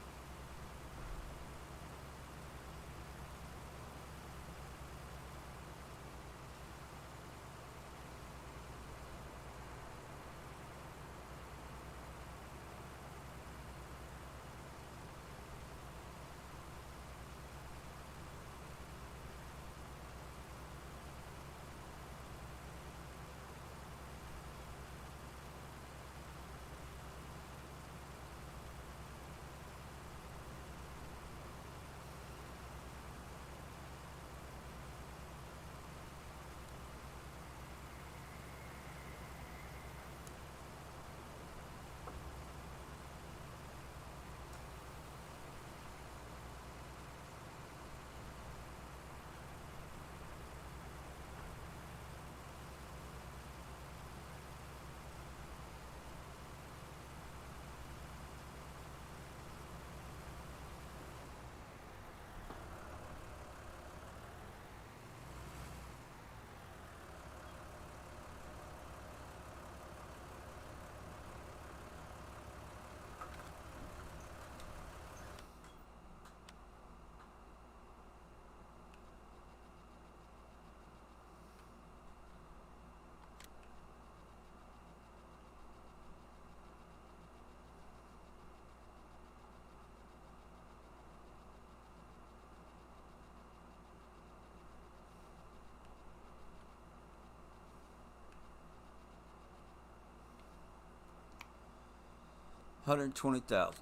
120,000.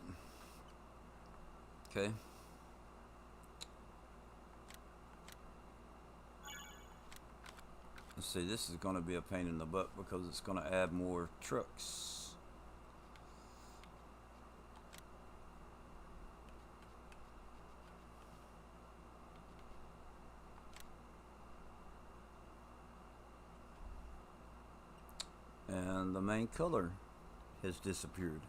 Okay. Let's see, this is going to be a pain in the butt because it's going to add more trucks. And the main color has disappeared.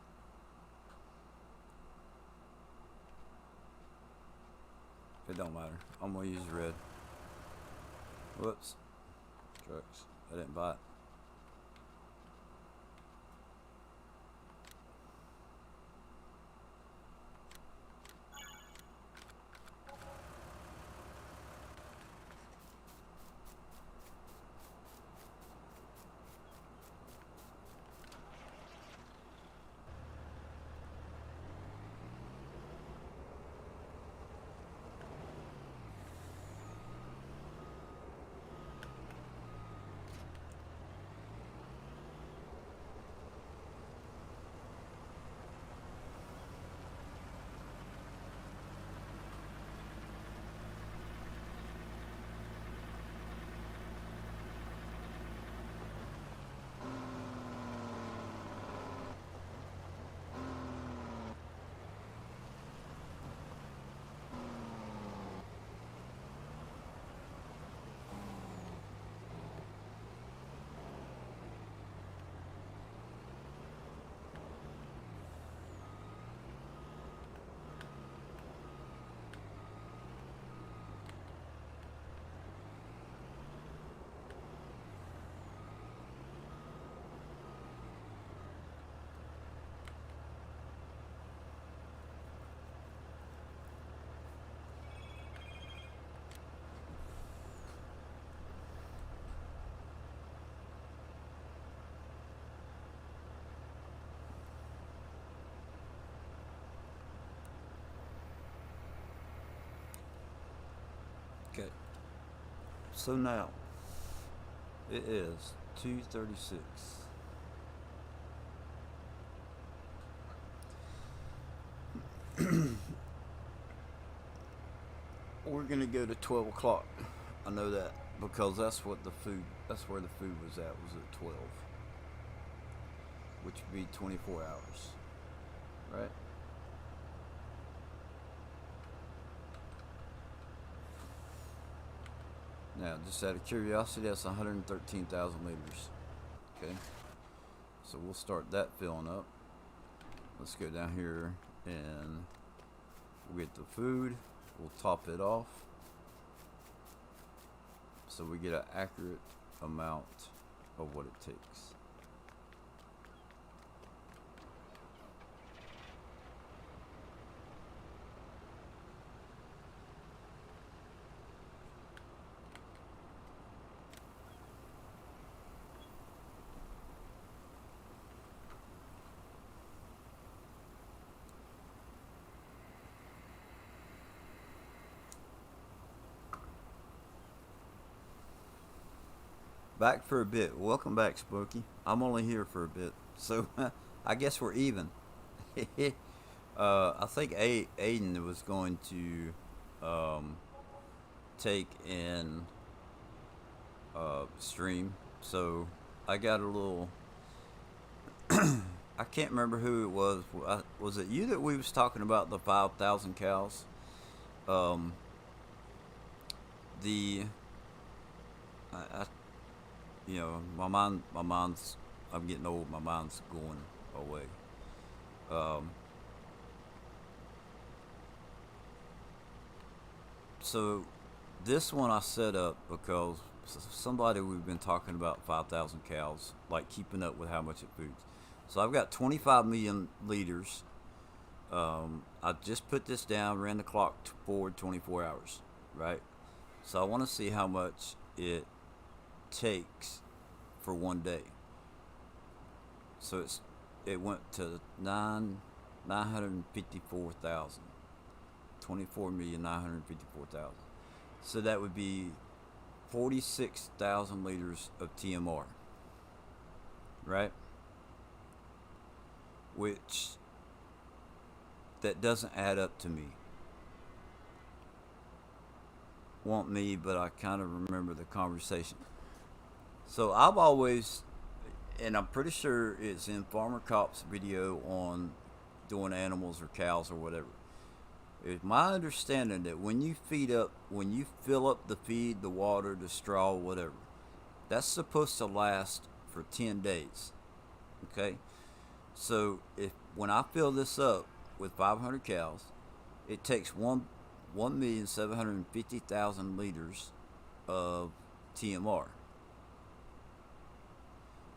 It don't matter. I'm going to use red. Whoops. Trucks. I didn't buy it. Okay. So now it is 2:36. We're gonna go to 12 o'clock. I know that because that's where the food was at 12, which would be 24 hours, right? Now, just out of curiosity, that's 113,000 liters. Okay, so we'll start that filling up. Let's go down here and we'll get the food. We'll top it off so we get an accurate amount of what it takes. Back for a bit. Welcome back, Spooky. I'm only here for a bit, so I guess we're even. I think Aiden was going to take in stream, so I got a little. I can't remember who it was. Was it you that we was talking about the 5,000 cows? Um, the I you know, my mind's, I'm getting old, my mind's going away. Um, so this one I set up because somebody we've been talking about 5,000 cows, like keeping up with how much it feeds. So I've got 25 million liters. I just put this down, ran the clock forward 24 hours, right? So I want to see how much it takes for one day. So it went to 954,000, 24,954,000. So that would be 46,000 liters of TMR, right? Which that doesn't add up to me. Want me, but I kind of remember the conversation. So I've always, and I'm pretty sure it's in Farmer Cop's video on doing animals or cows or whatever. It's my understanding that when you fill up the feed, the water, the straw, whatever, that's supposed to last for 10 days. Okay? So if when I fill this up with 500 cows, it takes 1,750,000 liters of TMR.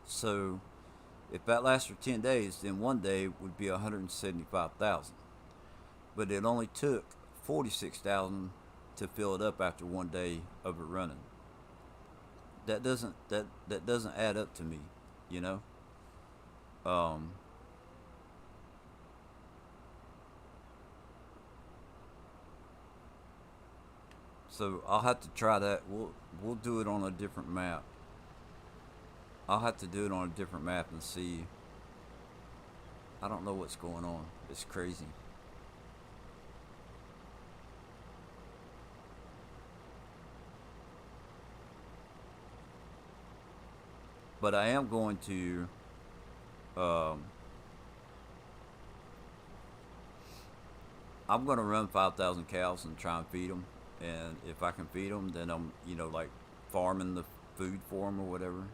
So if that lasts for 10 days, then one day would be 175,000. But it only took 46,000 to fill it up after one day of it running. That doesn't add up to me, you know. So I'll have to try that. We'll do it on a different map. I'll have to do it on a different map and see. I don't know what's going on. It's crazy. But I am going to I'm going to run 5,000 cows and try and feed them. And if I can feed them, then I'm, like farming the food for them or whatever.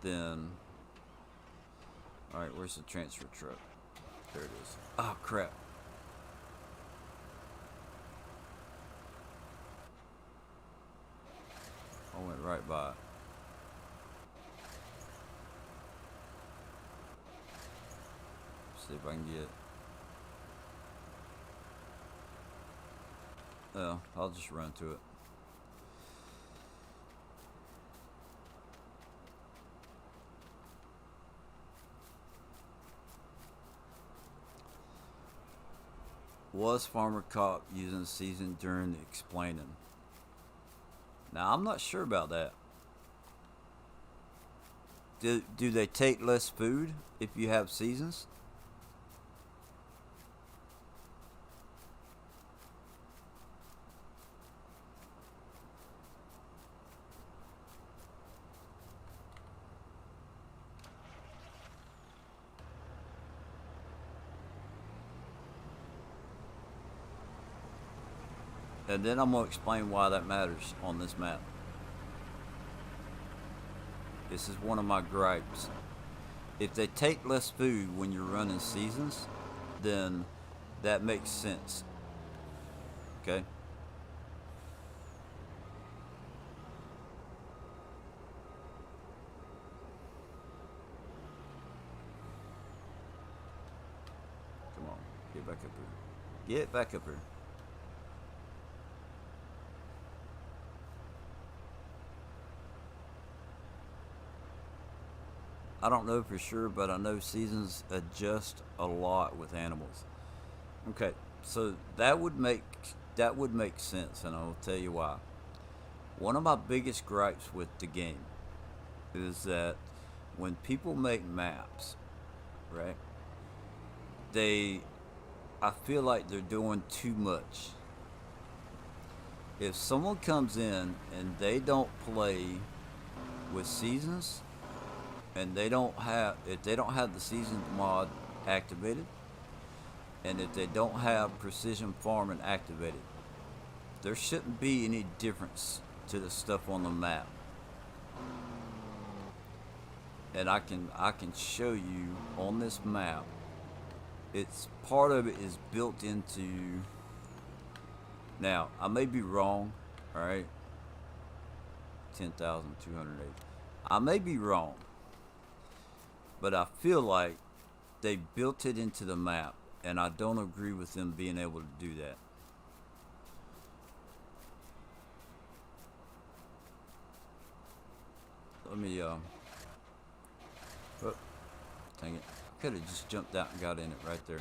Then, all right, where's the transfer truck? There it is. Oh, crap. I went right by it. See if I can get. Oh, I'll just run to it. Was Farmer Cop using the season during the explaining? Now, I'm not sure about that. Do they take less food if you have seasons? And then I'm going to explain why that matters on this map. This is one of my gripes. If they take less food when you're running seasons, then that makes sense. Okay? Come on, get back up here. Get back up here. I don't know for sure, but I know seasons adjust a lot with animals. Okay, so that would make sense, and I'll tell you why. One of my biggest gripes with the game is that when people make maps, right? I feel like they're doing too much. If someone comes in and they don't play with seasons, and if they don't have the season mod activated, and if they don't have precision farming activated, there shouldn't be any difference to the stuff on the map. And I can show you on this map. It's part of it is built into. Now I may be wrong. All right. 10,208. I may be wrong, but I feel like they built it into the map, and I don't agree with them being able to do that. Let me, oh, dang it. I could have just jumped out and got in it right there.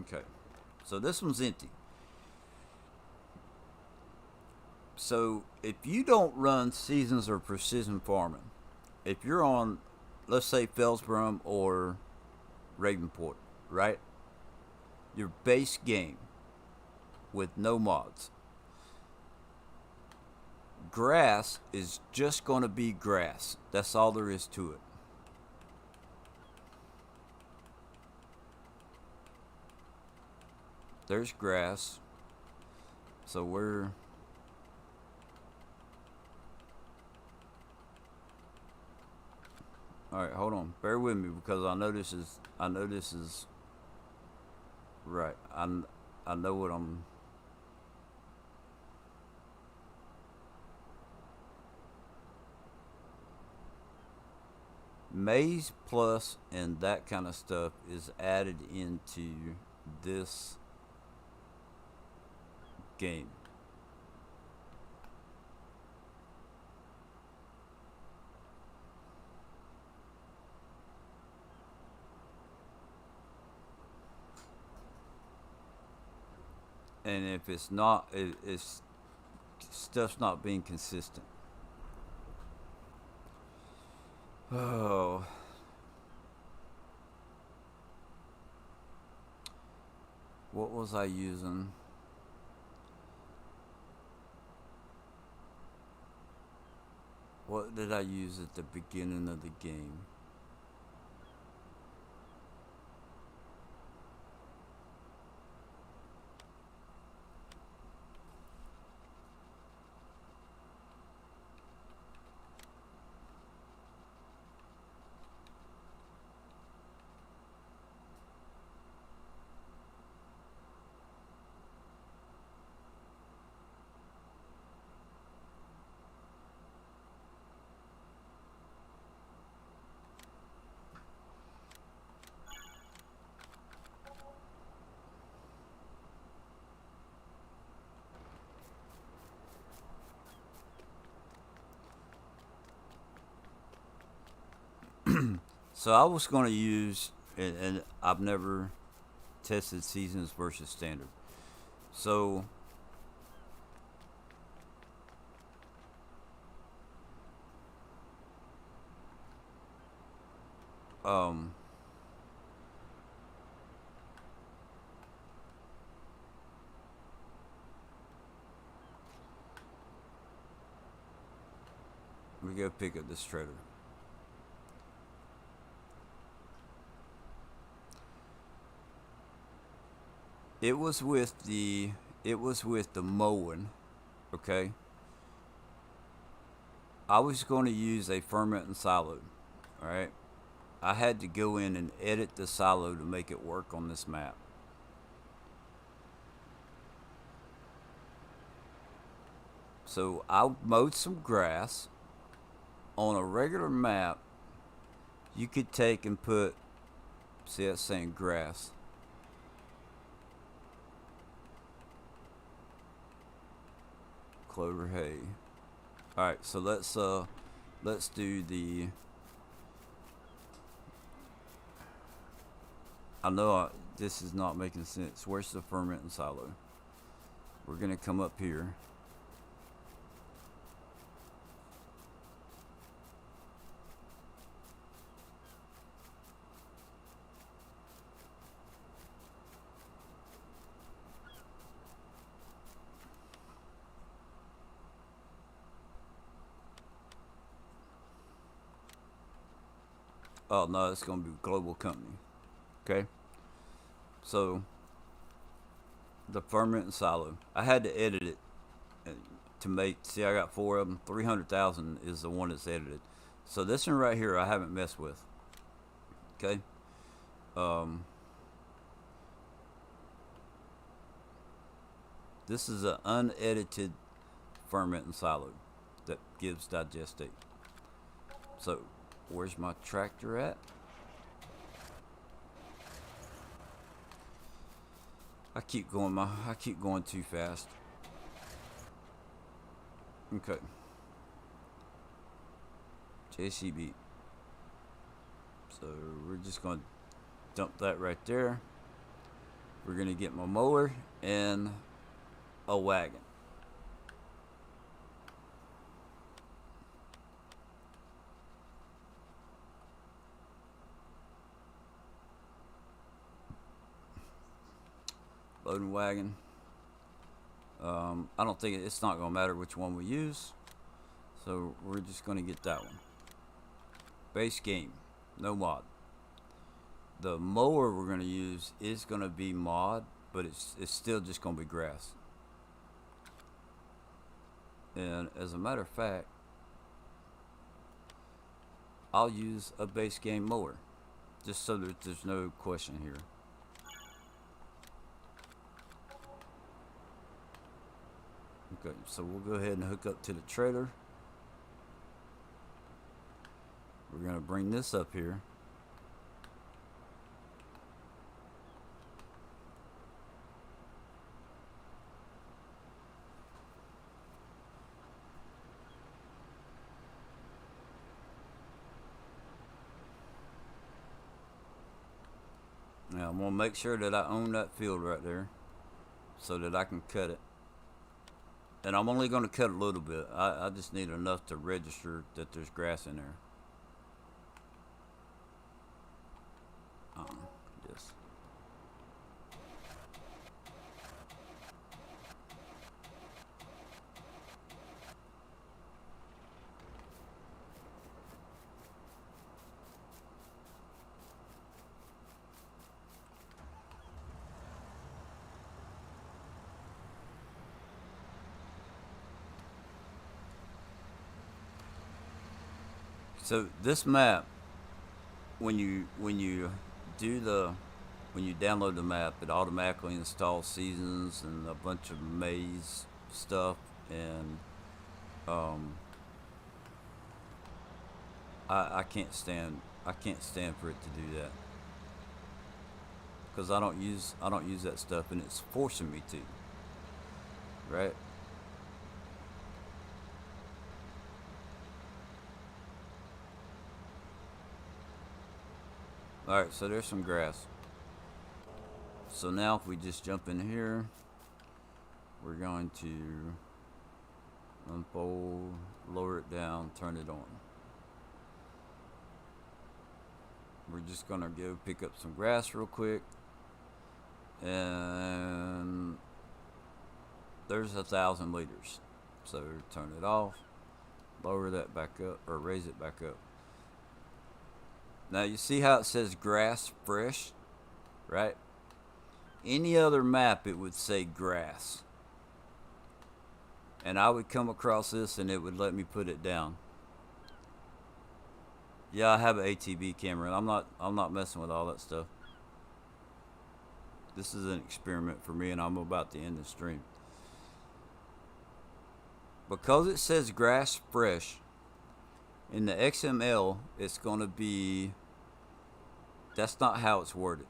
Okay. So this one's empty. So if you don't run seasons or precision farming, if you're on, let's say Felsborough or Ravenport, right? Your base game with no mods, grass is just going to be grass. That's all there is to it. There's grass. So we're all right. Hold on, bear with me because I know this is right. I know what I'm. Maize plus and that kind of stuff is added into this game. And if it's not, it's stuff's not being consistent. Oh, what was I using? What did I use at the beginning of the game? So I was going to use, and I've never tested seasons versus standard. So um, we go pick up this trailer. It was with the mowing, okay? I was going to use a ferment and silo, all right? I had to go in and edit the silo to make it work on this map. So I mowed some grass on a regular map. You could take and put, see that's saying grass. Clover hay. All right, so let's do the. I know this is not making sense. Where's the ferment and silo? We're gonna come up here. Oh no, it's gonna be global company. Okay, so the ferment and silo. I had to edit it to make. See, I got four of them. 300,000 is the one that's edited. So this one right here, I haven't messed with. Okay. Um, this is an unedited ferment and silo that gives digestate. So, where's my tractor at? I keep going too fast. Okay. JCB. So we're just going to dump that right there. We're going to get my mower and a wagon. loading wagon. I don't think it's not going to matter which one we use. So we're just going to get that one. Base game, no mod. The mower we're going to use is going to be mod, but it's still just going to be grass. And as a matter of fact, I'll use a base game mower, just so that there's no question here. Okay, so we'll go ahead and hook up to the trailer. We're going to bring this up here. Now I'm going to make sure that I own that field right there so that I can cut it. And I'm only going to cut a little bit. I just need enough to register that there's grass in there. Yes. So this map, when you download the map, it automatically installs seasons and a bunch of maze stuff, and I can't stand for it to do that, because I don't use that stuff, and it's forcing me to, right? Alright, so there's some grass. So now if we just jump in here, we're going to unfold, lower it down, turn it on. We're just going to go pick up some grass real quick. And there's 1,000 liters. So turn it off, lower that back up, or raise it back up. Now you see how it says grass fresh, right? Any other map it would say grass. And I would come across this and it would let me put it down. Yeah, I have an ATV camera, and I'm not messing with all that stuff. This is an experiment for me, and I'm about to end the stream. Because it says grass fresh, in the XML, it's going to be, that's not how it's worded,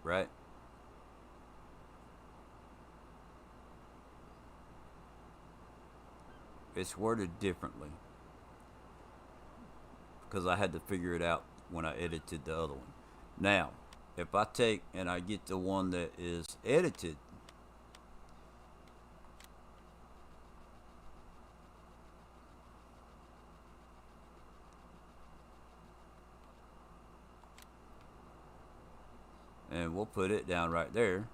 right? It's worded differently, because I had to figure it out when I edited the other one. Now, if I take and I get the one that is edited, and we'll put it down right there.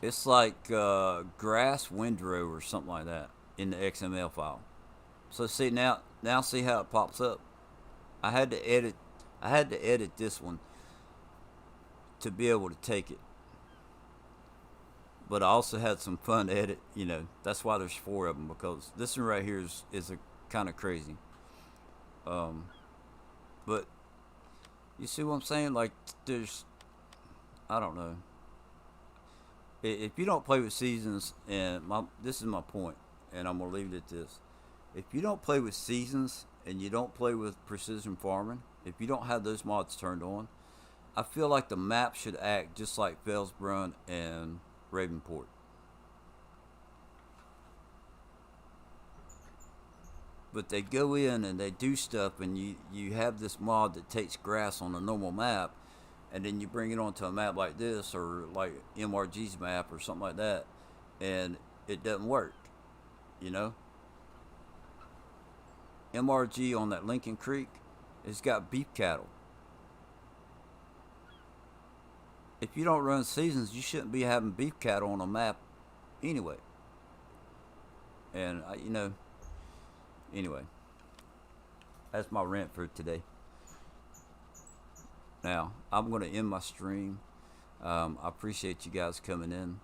It's like grass windrow or something like that in the XML file. So see now see how it pops up. I had to edit this one to be able to take it. But I also had some fun to edit, you know. That's why there's 4 of them, because this one right here is a kind of crazy. But you see what I'm saying? Like, there's, I don't know. If you don't play with seasons, and this is my point, and I'm gonna leave it at this. If you don't play with seasons and you don't play with precision farming, if you don't have those mods turned on, I feel like the map should act just like Fellsbrunn and Ravenport. But they go in and they do stuff, and you have this mod that takes grass on a normal map, and then you bring it onto a map like this, or like MRG's map or something like that, and it doesn't work, you know? MRG on that Lincoln Creek, It's got beef cattle. If you don't run seasons, you shouldn't be having beef cattle on a map anyway. And you know, anyway, that's my rant for today. Now I'm gonna end my stream. I appreciate you guys coming in.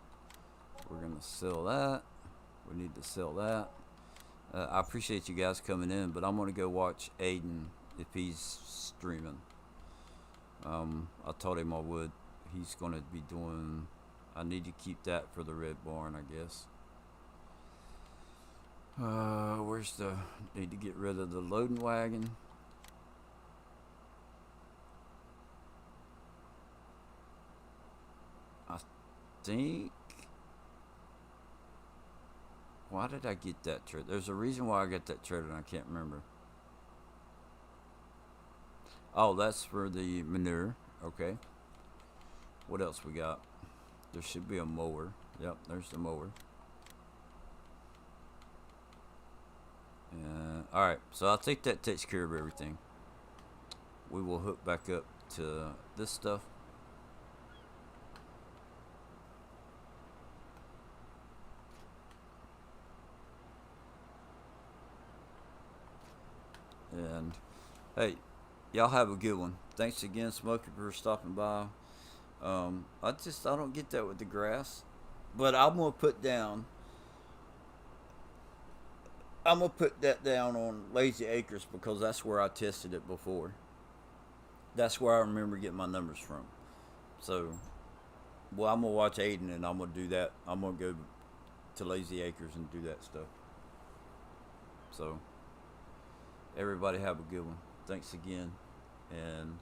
We're gonna sell that. We need to sell that. I appreciate you guys coming in, but I'm gonna go watch Aiden if he's streaming. I told him I would. He's gonna be doing. I need to keep that for the red barn, I guess. Where's the? Need to get rid of the loading wagon. I think. Why did I get that trailer? There's a reason why I got that trailer, and I can't remember. Oh, that's for the manure. Okay. What else we got? There should be a mower. Yep, there's the mower. Alright, so I think that takes care of everything. We will hook back up to this stuff. And hey, y'all have a good one. Thanks again, Smokey, for stopping by. I don't get that with the grass, but I'm gonna put down. I'm gonna put that down on Lazy Acres because that's where I tested it before. That's where I remember getting my numbers from. So, well, I'm gonna watch Aiden and I'm gonna do that. I'm gonna go to Lazy Acres and do that stuff. So, everybody have a good one. Thanks again, and